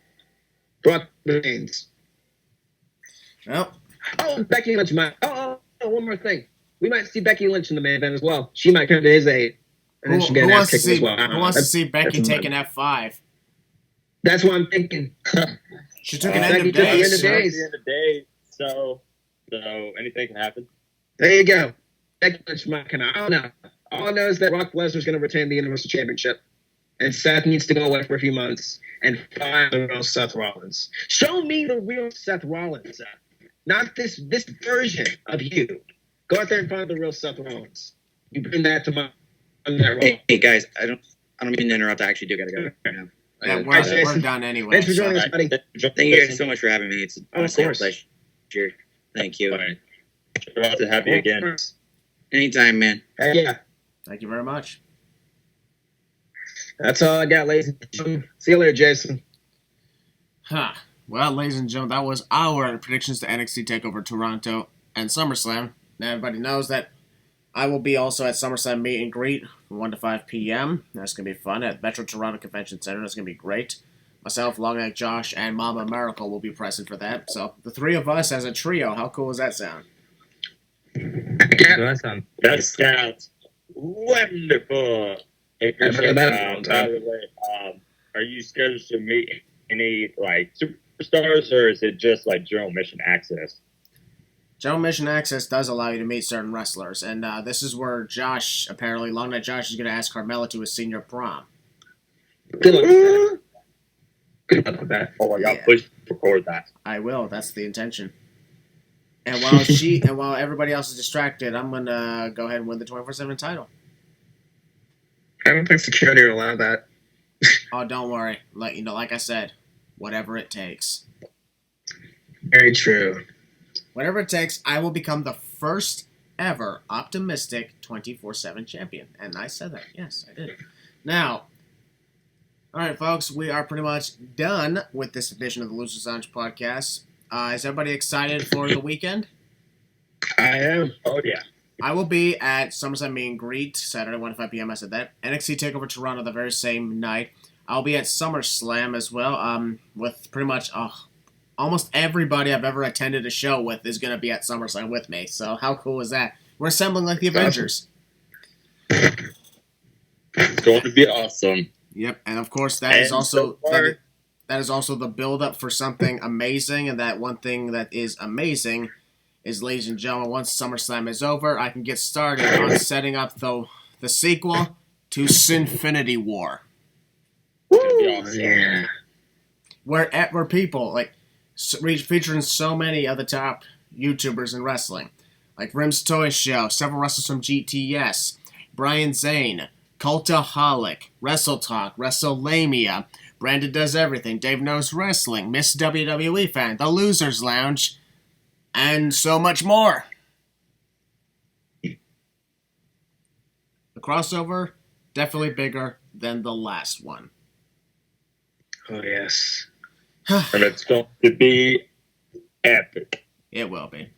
Brock retains. Well, Oh, Becky Lynch might. One more thing. We might see Becky Lynch in the main event as well. She might come to his aid. And then who, she'll get who an ass wants to kicked see as well. who wants to see Becky that's take an F5? That's what I'm thinking. She took an Becky end of took an end days. of so- days. at the end of the day, so anything can happen. There you go. Becky Lynch might come out. I don't know. All I know is that Brock Lesnar is going to retain the Universal Championship. And Seth needs to go away for a few months and find the real Seth Rollins. Show me the real Seth Rollins, Seth. Not this version of you. Go out there and find the real Seth Rollins. You bring that to my Hey guys, I don't mean to interrupt. I actually do gotta go right now. Yeah, Alright, we're Jason. done anyway. Thanks for so- joining us, buddy. Thank you guys so much for having me. It's Of honestly a course. pleasure. Thank you. All right. We're about to have you again. Anytime, man. Yeah. Thank you very much. That's all I got, ladies and gentlemen. See you later, Jason. Huh. Well, ladies and gentlemen, that was our predictions to NXT TakeOver Toronto and SummerSlam. Now everybody knows that I will be also at SummerSlam meet and greet from 1 to 5 p.m. That's going to be fun at Metro Toronto Convention Center. That's going to be great. Myself, Longneck Josh, and Mama Maracle will be present for that. So the three of us as a trio, how cool does that sound? That sounds wonderful. Hey, Christian, by the way, are you scheduled to meet any like superstars, or is it just like general mission access? General Mission Access does allow you to meet certain wrestlers, and this is where Josh, apparently, Longneck Josh is going to ask Carmella to his senior prom. Good luck with that. Good luck with that. Oh my God, please record that. I will. That's the intention. And while everybody else is distracted, I'm going to go ahead and win the 24/7 title. I don't think security will allow that. Oh, don't worry. Like I said, whatever it takes. Very true. Whatever it takes, I will become the first ever optimistic 24/7 champion. And I said that. Yes, I did. Now, all right, folks, we are pretty much done with this edition of the Losers Lounge podcast. Is everybody excited for the weekend? I am. Oh yeah. I will be at SummerSlam meet and greet Saturday, 1 to 5 p.m. I said that. NXT TakeOver Toronto the very same night. I'll be at SummerSlam as well. With pretty much almost everybody I've ever attended a show with is going to be at SummerSlam with me. So how cool is that? We're assembling like the Avengers. It's going to be awesome. Yep, and of course that is also the build-up for something amazing, and that one thing that is amazing is, ladies and gentlemen, once SummerSlam is over, I can get started on setting up the sequel to Sinfinity War. Awesome. Yeah. Where people, featuring so many of the top YouTubers in wrestling, like Rim's Toy Show, several wrestlers from GTS, Brian Zane, Cultaholic, Wrestle Talk, WrestleLamia, Brandon Does Everything, Dave Knows Wrestling, Miss WWE Fan, The Losers Lounge, and so much more. The crossover, definitely bigger than the last one. Oh, yes. And it's going to be epic. It will be.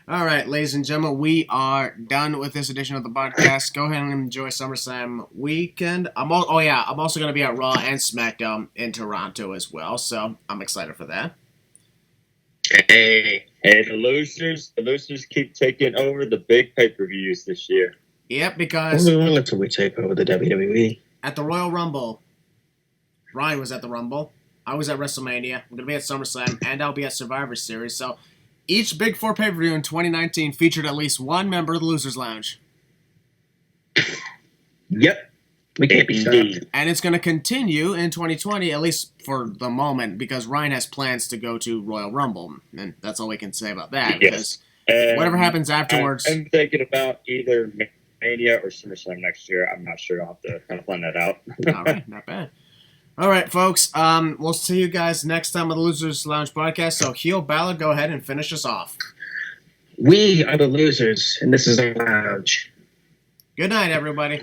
All right, ladies and gentlemen, we are done with this edition of the podcast. Go ahead and enjoy SummerSlam weekend. I'm also going to be at Raw and SmackDown in Toronto as well, so I'm excited for that. Hey, the losers keep taking over the big pay-per-views this year. Yep, because Until we take over the WWE. at the Royal Rumble, Ryan was at the Rumble. I was at WrestleMania. I'm going to be at SummerSlam, and I'll be at Survivor Series. So each Big Four pay-per-view in 2019 featured at least one member of the Losers Lounge. Yep. We can't be stopped. And it's going to continue in 2020, at least for the moment, because Ryan has plans to go to Royal Rumble. And that's all we can say about that. Yes. Because whatever happens afterwards... I'm thinking about either Mania or SummerSlam next year. I'm not sure. I'll have to kind of plan that out. All right, not bad. All right, folks. We'll see you guys next time on the Losers Lounge podcast. So, Heel Balor, go ahead and finish us off. We are the losers, and this is our lounge. Good night, everybody.